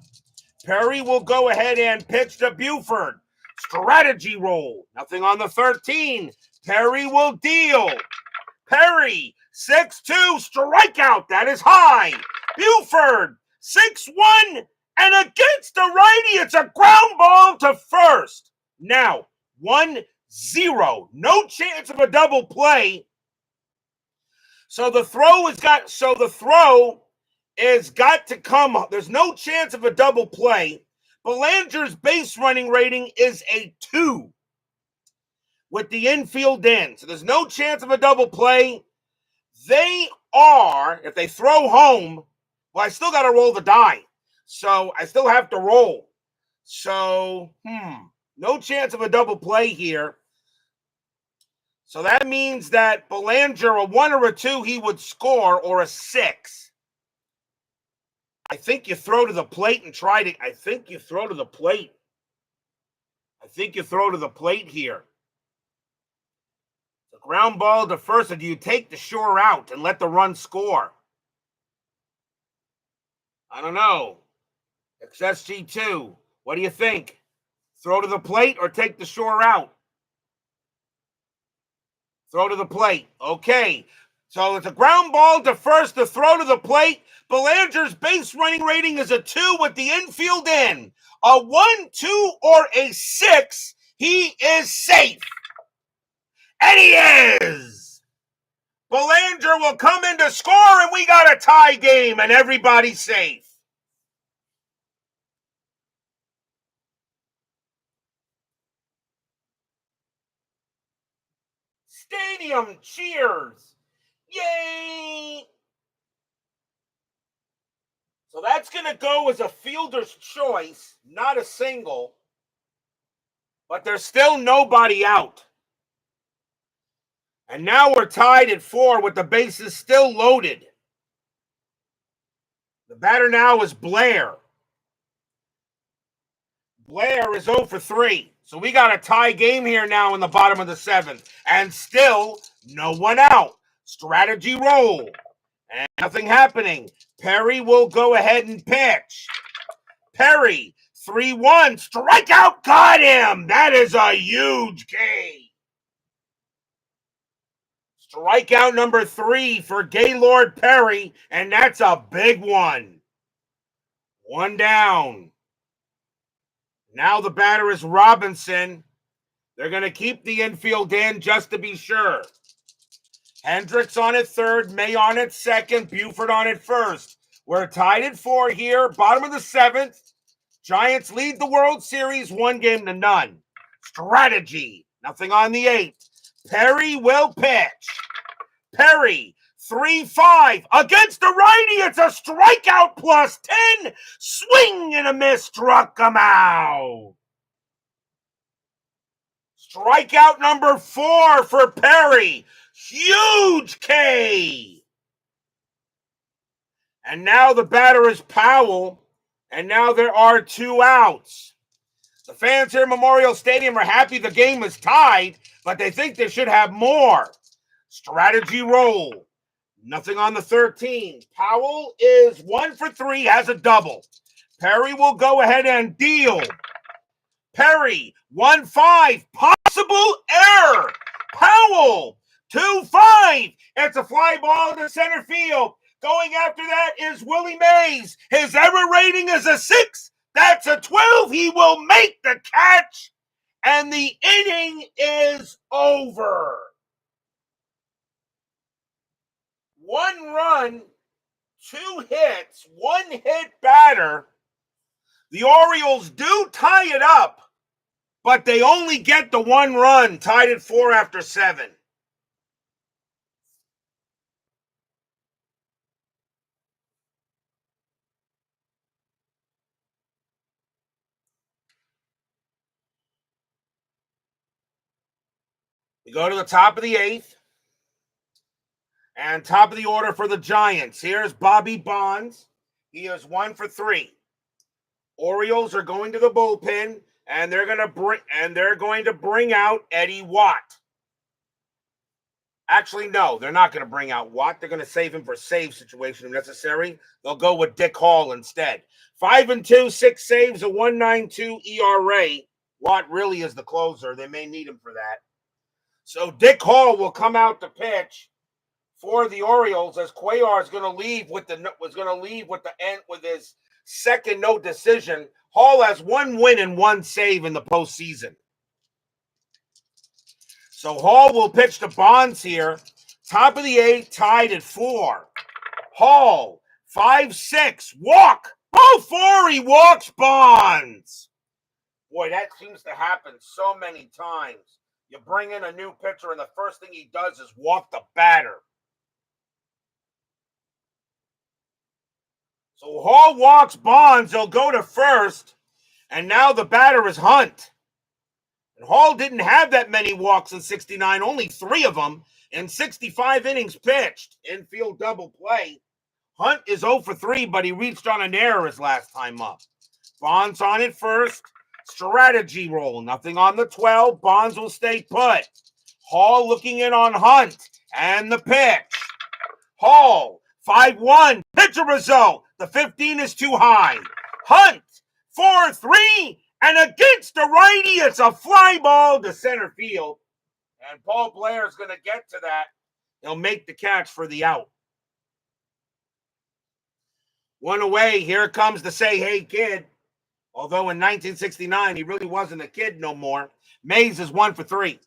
Perry will go ahead and pitch to Buford. Strategy roll. Nothing on the 13. Perry will deal. Perry, 6-2, strikeout. That is high. Buford, 6-1, and against the righty, it's a ground ball to first. Now, 1-0. No chance of a double play. So the throw is got to come. There's no chance of a double play. Belanger's base running rating is a 2 with the infield in. So there's no chance of a double play. They are, if they throw home, well, I still got to roll the die. So I still have to roll. So, no chance of a double play here. So that means that Belanger, a 1 or a 2, he would score, or a 6. I think you throw to the plate and try to. I think you throw to the plate. Here. The ground ball to first, or do you take the shore out and let the run score? I don't know. XSG2. What do you think? Throw to the plate or take the shore out? Throw to the plate. Okay. So it's a ground ball to first, the throw to the plate. Belanger's base running rating is a 2 with the infield in. A 1, 2, or a 6. He is safe. And he is. Belanger will come in to score, and we got a tie game, and everybody's safe. Stadium cheers. Yay! So that's going to go as a fielder's choice, not a single. But there's still nobody out. And now we're tied at 4 with the bases still loaded. The batter now is Blair. Blair is 0 for 3. So we got a tie game here now in the bottom of the 7th. And still no one out. Strategy roll. And nothing happening. Perry will go ahead and pitch. Perry, 3-1. Strikeout, got him. That is a huge K. Strikeout number 3 for Gaylord Perry, and that's a big one. 1 down. Now the batter is Robinson. They're going to keep the infield in just to be sure. Hendricks on at third, May on at second, Buford on at first. We're tied at 4 here, bottom of the 7th. Giants lead the World Series 1-0. Strategy, nothing on the 8th. Perry will pitch. Perry, 3-5 against the righty. It's a strikeout plus 10. Swing and a miss, struck him out. Strikeout number 4 for Perry. Huge K. And now the batter is Powell. And now there are 2 outs. The fans here at Memorial Stadium are happy the game is tied, but they think they should have more. Strategy roll. Nothing on the 13. Powell is 1 for 3, has a double. Perry will go ahead and deal. Perry, 1-5, possible error. Powell, 2-5. It's a fly ball to center field. Going after that is Willie Mays. His error rating is a 6. That's a 12. He will make the catch. And the inning is over. 1 run, 2 hits, 1 hit batter. The Orioles do tie it up, but they only get the 1 run, tied at 4 after 7. We go to the top of the 8th. And top of the order for the Giants. Here's Bobby Bonds. He is 1 for 3. Orioles are going to the bullpen, and they're going to bring out Eddie Watt. Actually, no, they're not going to bring out Watt. They're going to save him for save situation if necessary. They'll go with Dick Hall instead. 5-2, 6 saves, a 1.92 ERA. Watt really is the closer. They may need him for that. So Dick Hall will come out to pitch for the Orioles as Cuellar is going to leave with his second no decision. Hall has 1 win and 1 save in the postseason. So Hall will pitch to Bonds here. Top of the 8th, tied at 4. Hall, 5-6, walk. Oh, 4, he walks Bonds. Boy, that seems to happen so many times. You bring in a new pitcher, and the first thing he does is walk the batter. So Hall walks Bonds. They'll go to first, and now the batter is Hunt. And Hall didn't have that many walks in 69, only 3 of them in 65 innings pitched. Infield double play. Hunt is 0 for 3, but he reached on an error his last time up. Bonds on it first. Strategy roll. Nothing on the 12. Bonds will stay put. Hall looking in on Hunt. And the pitch. Hall, 5-1. Pitcher result. The 15 is too high. Hunt, 4-3. And against the righty, it's a fly ball to center field. And Paul Blair is going to get to that. He'll make the catch for the out. 1 away. Here comes the say, hey, kid. Although in 1969, he really wasn't a kid no more. Mays is 1 for 3.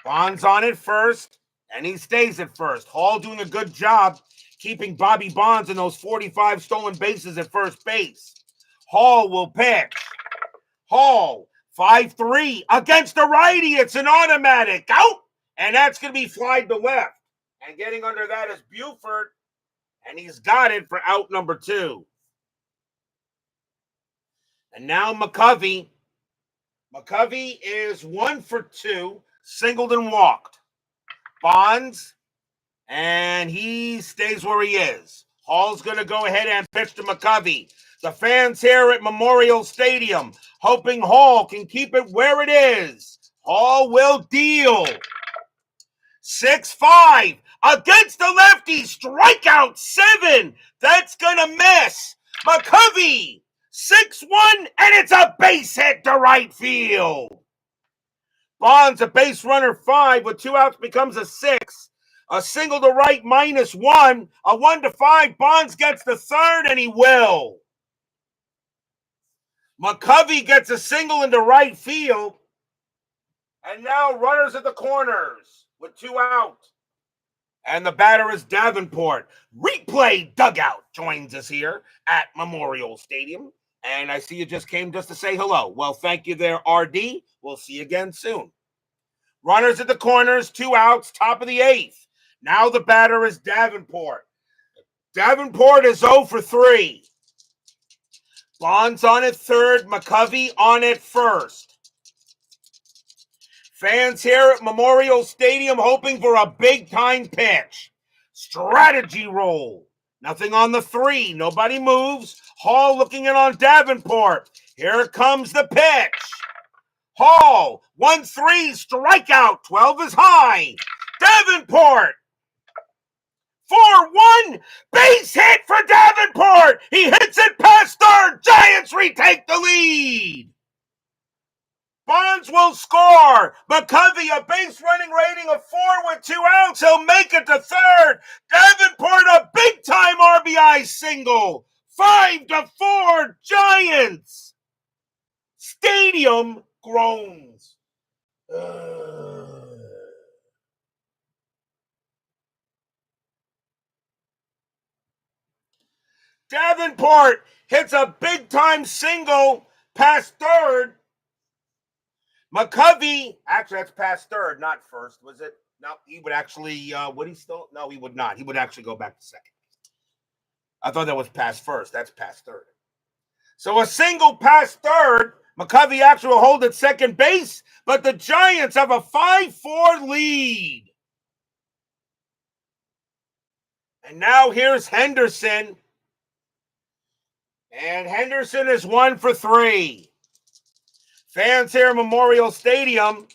Bonds on it first, and he stays at first. Hall doing a good job keeping Bobby Bonds in those 45 stolen bases at first base. Hall will pitch. Hall, 5-3 against the righty. It's an automatic out, and that's going to be flied to left. And getting under that is Buford, and he's got it for out number 2. And now McCovey. McCovey is 1 for 2, singled and walked. Bonds, and he stays where he is. Hall's going to go ahead and pitch to McCovey. The fans here at Memorial Stadium hoping Hall can keep it where it is. Hall will deal. 6-5 against the lefty. Strikeout 7. That's going to miss. McCovey, 6-1, and it's a base hit to right field. Bonds, a base runner 5 with 2 outs becomes a 6. A single to right -1. A 1-5. Bonds gets the third, and he will. McCovey gets a single into right field. And now runners at the corners with 2 out. And the batter is Davenport. Replay Dugout joins us here at Memorial Stadium. And I see you just came just to say hello. Well, thank you there, RD. We'll see you again soon. Runners at the corners, 2 outs, top of the 8th. Now the batter is Davenport. Davenport is 0 for 3. Bonds on it third, McCovey on it first. Fans here at Memorial Stadium hoping for a big-time pitch. Strategy roll. Nothing on the 3. Nobody moves. Hall looking in on Davenport. Here comes the pitch. Hall, 1-3, strikeout. 12 is high. Davenport. 4-1, base hit for Davenport. He hits it past third. Giants retake the lead. Bonds will score. McCovey, a base running rating of 4 with 2 outs. He'll make it to third. Davenport, a big-time RBI single. 5-4, Giants. Stadium groans. Davenport hits a big-time single past third. McCovey, actually, that's past third, not first, was it? No, he would actually, would he still? No, he would not. He would actually go back to second. I thought that was past first. That's past third. So a single past third. McCovey actually will hold at second base, but the Giants have a 5-4 lead. And now here's Henderson. And Henderson is 1 for 3. Fans here at Memorial Stadium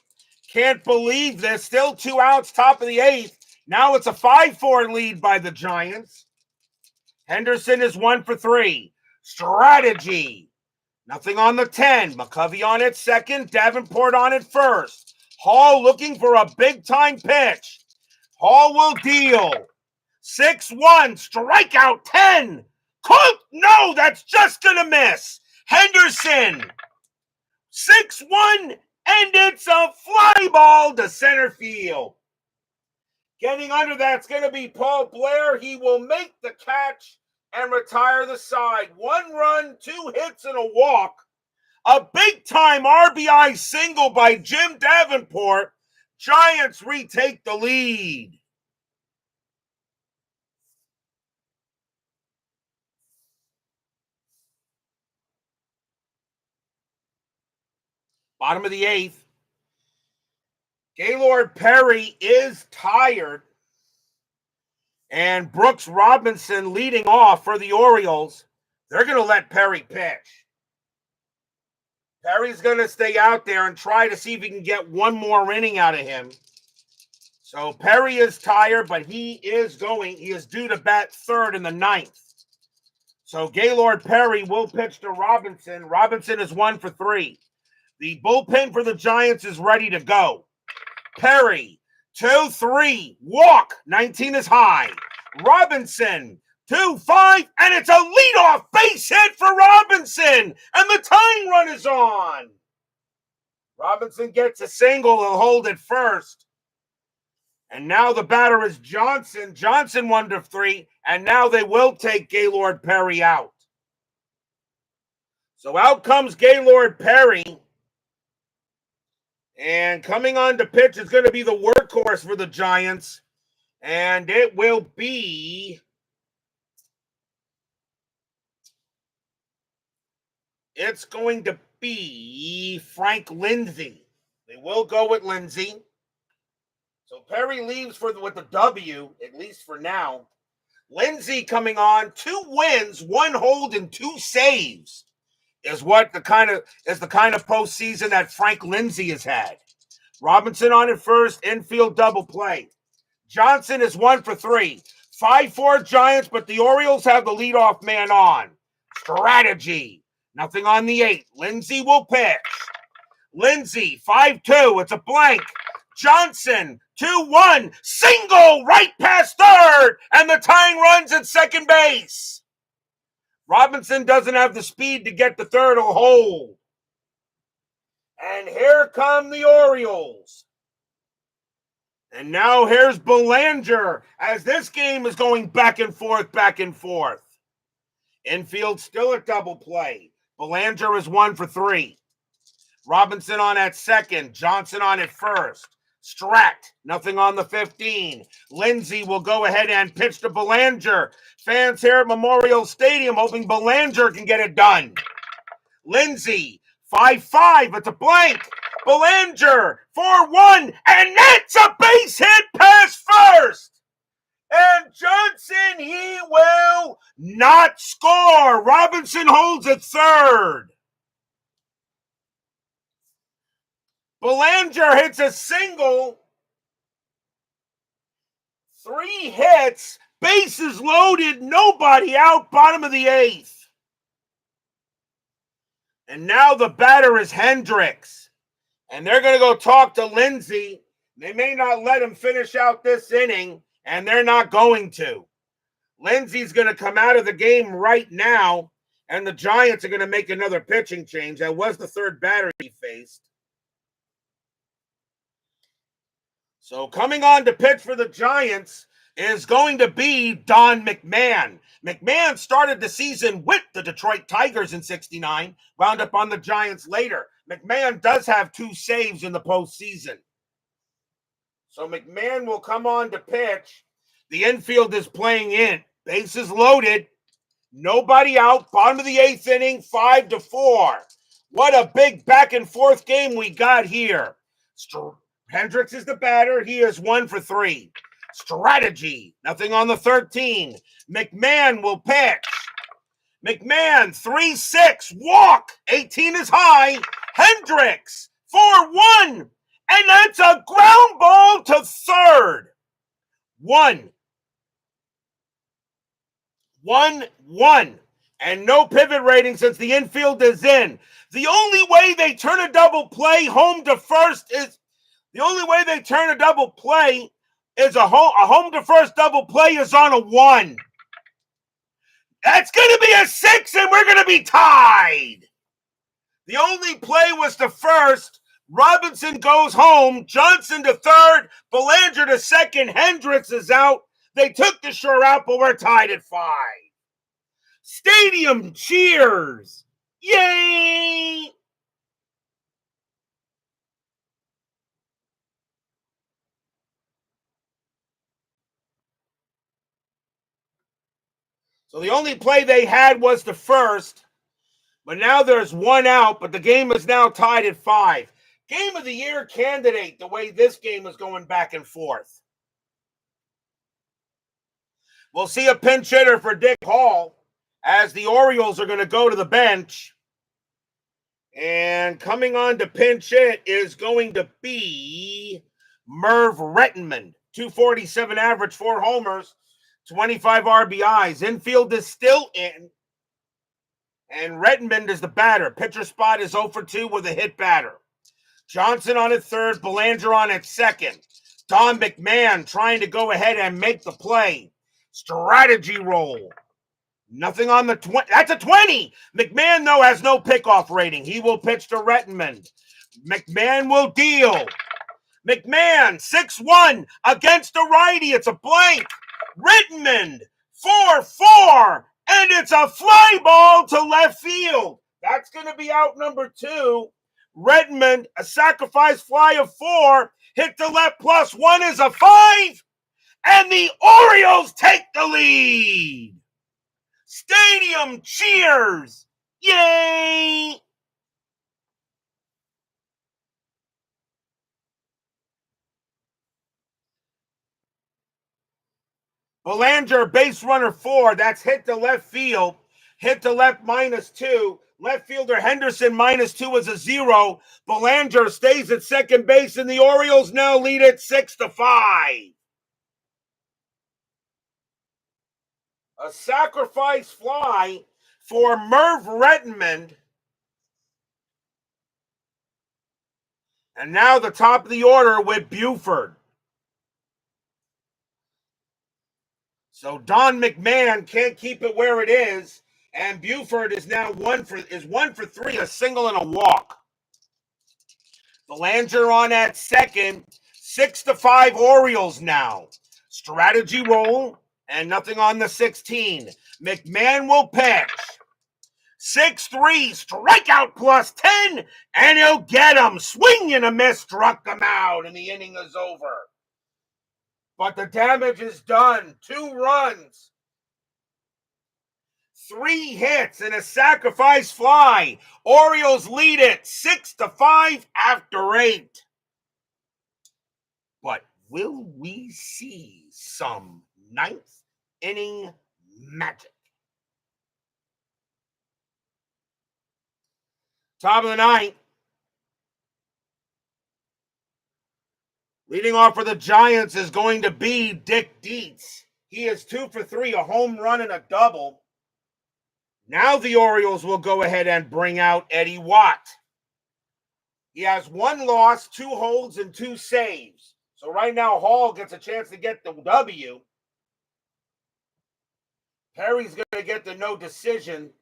Can't believe this. Still 2 outs, top of the 8th. Now it's a 5-4 lead by the Giants. Henderson is 1 for 3. Strategy. Nothing on the 10. McCovey on it second. Davenport on it first. Hall looking for a big-time pitch. Hall will deal. 6-1. Strikeout 10. Cook. No, that's just going to miss. Henderson. 6-1. And it's a fly ball to center field. Getting under that's going to be Paul Blair. He will make the catch and retire the side. 1 run, 2 hits, and a walk. A big-time RBI single by Jim Davenport. Giants retake the lead. Bottom of the 8th. Gaylord Perry is tired. And Brooks Robinson leading off for the Orioles. They're going to let Perry pitch. Perry's going to stay out there and try to see if he can get one more inning out of him. So Perry is tired, but he is due to bat third in the 9th. So Gaylord Perry will pitch to Robinson. Robinson is 1 for 3. The bullpen for the Giants is ready to go. Perry, 2-3, walk, 19 is high. Robinson, 2-5, and it's a leadoff base hit for Robinson, and the tying run is on. Robinson gets a single, he'll hold it first. And now the batter is Johnson. Johnson 1 for 3, and now they will take Gaylord Perry out. So out comes Gaylord Perry. And coming on to pitch is going to be the workhorse for the Giants. And it will be Frank Lindsay. They will go with Lindsay. So Perry leaves with the W, at least for now. Lindsay coming on, 2 wins, 1 hold, and 2 saves. Is the kind of postseason that Frank Lindsay has had. Robinson on it first, infield double play. Johnson is 1 for 3. 5-4 Giants, but the Orioles have the leadoff man on. Strategy. Nothing on the 8th. Lindsay will pitch. Lindsay, 5-2. It's a blank. Johnson, 2-1. Single right past third, and the tying run's at second base. Robinson doesn't have the speed to get to third or hold. And here come the Orioles. And now here's Belanger as this game is going back and forth, back and forth. Infield still a double play. Belanger is 1 for 3. Robinson on at second. Johnson on at first. Strat, nothing on the 15. Lindsay will go ahead and pitch to Belanger. Fans here at Memorial Stadium hoping Belanger can get it done. Lindsay, 5-5, it's a blank. Belanger, 4-1, and that's a base hit past first. And Johnson, he will not score. Robinson holds at third. Belanger hits a single. 3 hits. Bases loaded. Nobody out. Bottom of the 8th. And now the batter is Hendricks. And they're going to go talk to Lindsay. They may not let him finish out this inning. And they're not going to. Lindsay's going to come out of the game right now. And the Giants are going to make another pitching change. That was the third batter he faced. So coming on to pitch for the Giants is going to be Don McMahon. McMahon started the season with the Detroit Tigers in '69, wound up on the Giants later. McMahon does have 2 saves in the postseason. So McMahon will come on to pitch. The infield is playing in. Bases loaded. Nobody out. Bottom of the 8th inning, 5-4. What a big back and forth game we got here. Hendricks is the batter. He is 1 for 3. Strategy. Nothing on the 13. McMahon will pitch. McMahon, 3-6. Walk. 18 is high. Hendricks, 4-1. And that's a ground ball to third. 1-1. And no pivot rating since the infield is in. The only way they turn a double play home to first is a home to first double play is on a 1. That's going to be a 6, and we're going to be tied. The only play was to first. Robinson goes home. Johnson to third. Belanger to second. Hendricks is out. They took the sure out, but we're tied at 5. Stadium cheers. Yay! So the only play they had was the first, but now there's 1 out, but the game is now tied at 5. Game of the year candidate, the way this game is going back and forth. We'll see a pinch hitter for Dick Hall as the Orioles are going to go to the bench. And coming on to pinch hit is going to be Merv Rettenmund. 247 average, 4 homers, 25 RBIs. Infield is still in. And Rettenmund is the batter. Pitcher spot is 0 for 2 with a hit batter. Johnson on at third, Belanger on at second. Don McMahon trying to go ahead and make the play. Strategy roll. Nothing on the 20. That's a 20. McMahon, though, has no pickoff rating. He will pitch to Rettenmund. McMahon will deal. McMahon, 6-1 against a righty. It's a blank. Rettenmund, 4-4. And it's a fly ball to left field. That's going to be out number 2. Rettenmund, a sacrifice fly of 4. Hit to left plus 1 is a 5. And the Orioles take the lead. Stadium cheers. Yay! Belanger, base runner 4. That's hit to left field. Hit to left -2. Left fielder Henderson -2 is a 0. Belanger stays at second base, and the Orioles now lead it 6-5. A sacrifice fly for Merv Rettenmund. And now the top of the order with Buford. So Don McMahon can't keep it where it is, and Buford is now 1 for 3, a single and a walk. Belanger on at second, 6-5 Orioles now. Strategy roll, and nothing on the 16. McMahon will pitch. 6-3, strikeout plus 10, and he'll get him. Swing and a miss, struck him out, and the inning is over. But the damage is done. 2 runs, 3 hits, and a sacrifice fly. Orioles lead it 6-5 after 8. But will we see some 9th inning magic? Top of the 9th. Leading off for the Giants is going to be Dick Dietz. He is 2 for 3, a home run and a double. Now the Orioles will go ahead and bring out Eddie Watt. He has 1 loss, 2 holds, and 2 saves. So right now Hall gets a chance to get the W. Perry's going to get the no decision.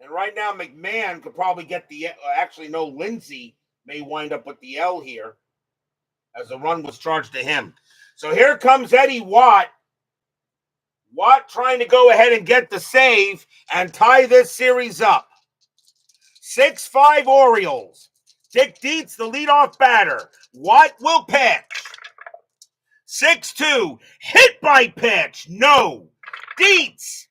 And right now McMahon could probably get the, actually no, Lindsay may wind up with the L here, as the run was charged to him. So here comes Eddie Watt. Watt trying to go ahead and get the save and tie this series up. 6-5 Orioles. Dick Dietz, the leadoff batter. Watt will pitch. 6-2. Hit by pitch. No. Dietz.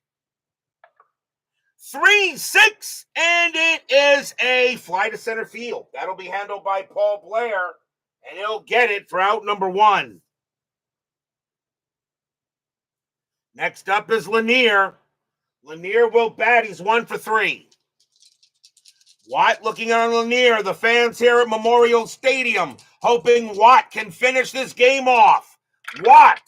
3-6. And it is a fly to center field. That'll be handled by Paul Blair. And he'll get it for out number 1. Next up is Lanier. Lanier will bat. He's 1 for 3. Watt looking on Lanier. The fans here at Memorial Stadium hoping Watt can finish this game off. Watt,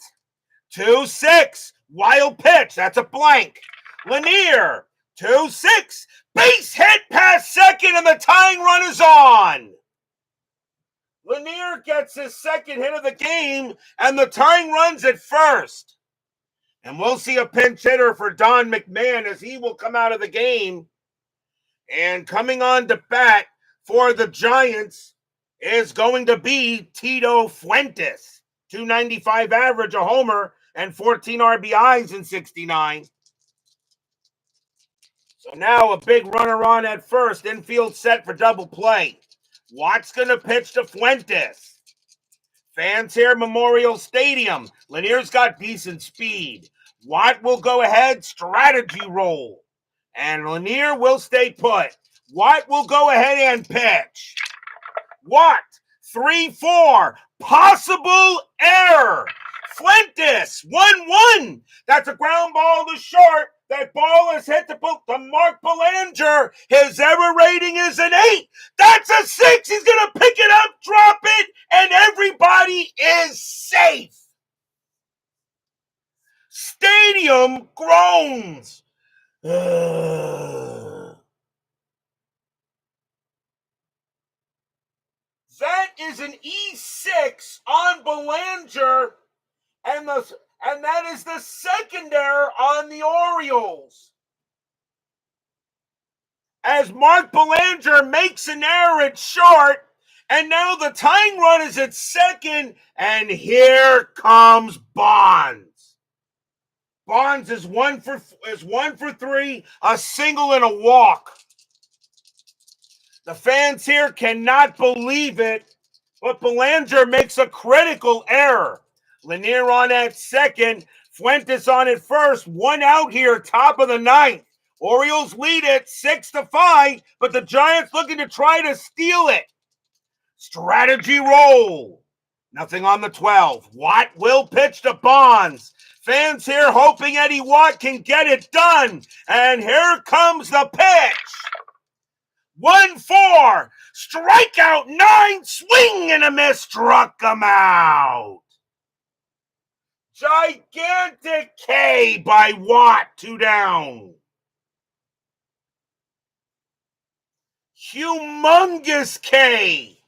2-6. Wild pitch. That's a blank. Lanier, 2-6. Base hit past second, and the tying run is on. Lanier gets his second hit of the game, and the tying run's at first. And we'll see a pinch hitter for Don McMahon as he will come out of the game. And coming on to bat for the Giants is going to be Tito Fuentes. 295 average, a homer, and 14 RBIs in 69. So now a big runner on at first. Infield set for double play. Watt's going to pitch to Fuentes. Fans here at Memorial Stadium. Lanier's got decent speed. Watt will go ahead, strategy roll. And Lanier will stay put. Watt will go ahead and pitch. Watt, 3-4. Possible error. Fuentes, 1-1. That's a ground ball to short. That ball is hit to Mark Belanger. His error rating is an 8. That's a 6. He's going to pick it up, drop it, and everybody is safe. Stadium groans. That is an E6 on Belanger, and that is the second error on the Orioles. As Mark Belanger makes an error at short, and now the tying run is at second, and here comes Bonds. Bonds is one for 3, a single and a walk. The fans here cannot believe it, but Belanger makes a critical error. Lanier on at second, Fuentes on at first. 1 out here, top of the 9th. Orioles lead it 6-5, but the Giants looking to try to steal it. Strategy roll. Nothing on the 12. Watt will pitch to Bonds. Fans here hoping Eddie Watt can get it done. And here comes the pitch. 1-4. Strikeout 9. Swing and a miss. Struck him out. Gigantic K by Watt. 2 down. Humongous K.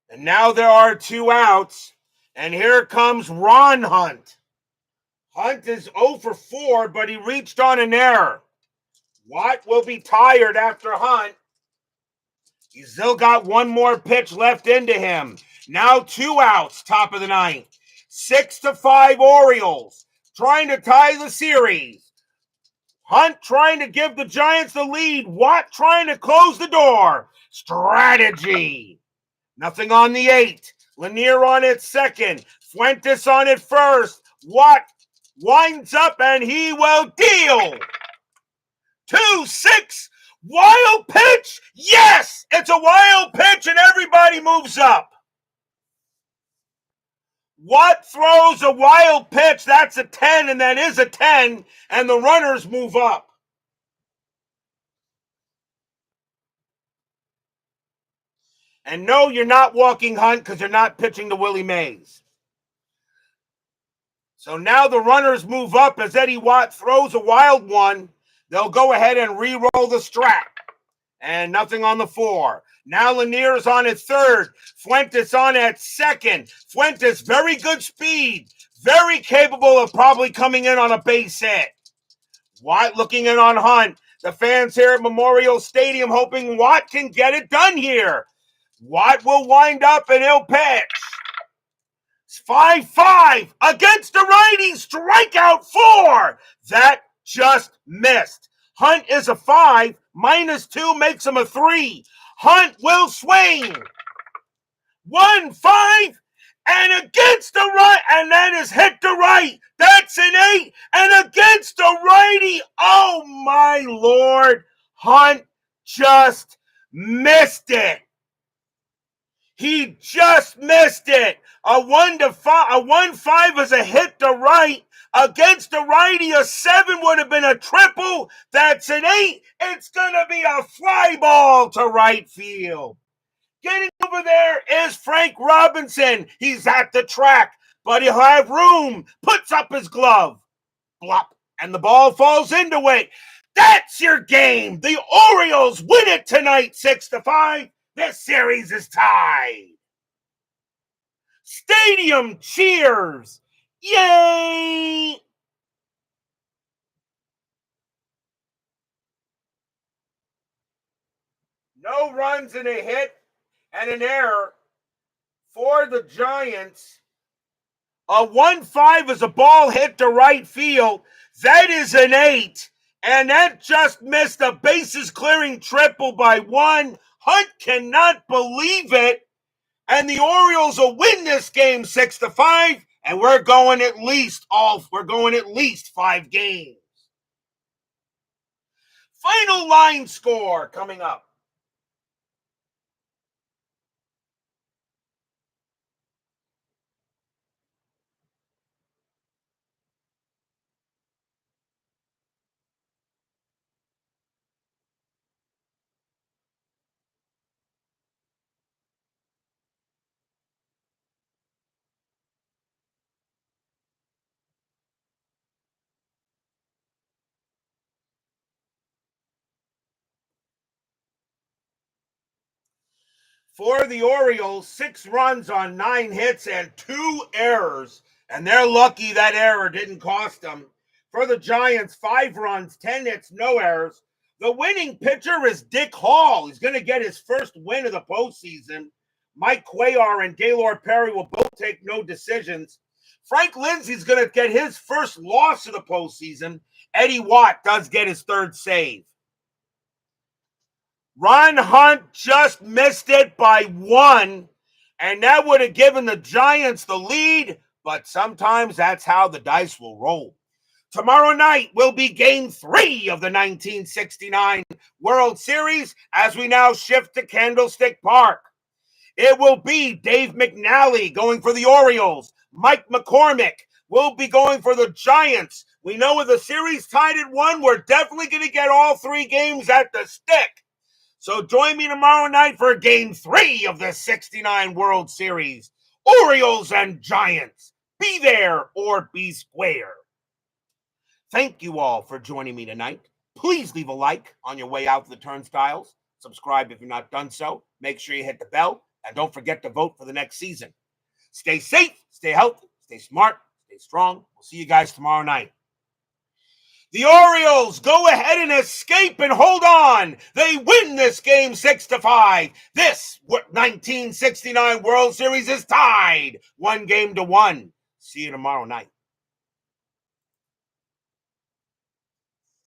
And now there are 2 outs. And here comes Ron Hunt. Hunt is 0 for 4, but he reached on an error. Watt will be tired after Hunt. He's still got 1 more pitch left into him. Now 2 outs, top of the 9th. 6-5 Orioles, trying to tie the series. Hunt trying to give the Giants the lead. Watt trying to close the door. Strategy. Nothing on the 8. Lanier on at second. Fuentes on at first. Watt winds up and he will deal. 2-6. Wild pitch. Yes, it's a wild pitch and everybody moves up. Watt throws a wild pitch. That's a 10, and that is a 10, and the runners move up. And no, you're not walking Hunt because you're not pitching to Willie Mays. So now the runners move up as Eddie Watt throws a wild one. They'll go ahead and re-roll the strat. And nothing on the 4. Now Lanier's on at third. Fuentes on at second. Fuentes, very good speed. Very capable of probably coming in on a base hit. Watt looking in on Hunt. The fans here at Memorial Stadium hoping Watt can get it done here. Watt will wind up and he'll pitch. 5-5 against the righty. Strikeout 4. That just missed. Hunt is a 5. -2 makes him a 3. Hunt will swing. 1-5 and against the right, and that is hit to right. That's an 8 and against the righty. Oh my Lord. Hunt just missed it. He just missed it. A 1-5 is a hit to right. Against the righty, a 7 would have been a triple. That's an 8. It's going to be a fly ball to right field. Getting over there is Frank Robinson. He's at the track, but he'll have room. Puts up his glove. Blop. And the ball falls into it. That's your game. The Orioles win it tonight 6-5. This series is tied. Stadium cheers. Yay! No runs and a hit and an error for the Giants. A 1-5 is a ball hit to right field. That is an 8. And that just missed a bases clearing triple by 1. Hunt cannot believe it. And the Orioles will win this game 6-5. And we're going at least 5 games. Final line score coming up. For the Orioles, 6 runs on 9 hits and 2 errors. And they're lucky that error didn't cost them. For the Giants, 5 runs, 10 hits, no errors. The winning pitcher is Dick Hall. He's going to get his first win of the postseason. Mike Cuellar and Gaylord Perry will both take no decisions. Frank Lindsay's going to get his first loss of the postseason. Eddie Watt does get his 3rd save. Ron Hunt just missed it by 1, and that would have given the Giants the lead, but sometimes that's how the dice will roll. Tomorrow night will be Game 3 of the 1969 World Series as we now shift to Candlestick Park. It will be Dave McNally going for the Orioles. Mike McCormick will be going for the Giants. We know with the series tied at 1, we're definitely going to get all 3 games at the stick. So join me tomorrow night for Game 3 of the 69 World Series. Orioles and Giants. Be there or be square. Thank you all for joining me tonight. Please leave a like on your way out to the turnstiles. Subscribe if you've not done so. Make sure you hit the bell. And don't forget to vote for the next season. Stay safe, stay healthy, stay smart, stay strong. We'll see you guys tomorrow night. The Orioles go ahead and escape and hold on. They win this game 6-5. This 1969 World Series is tied 1-1. See you tomorrow night.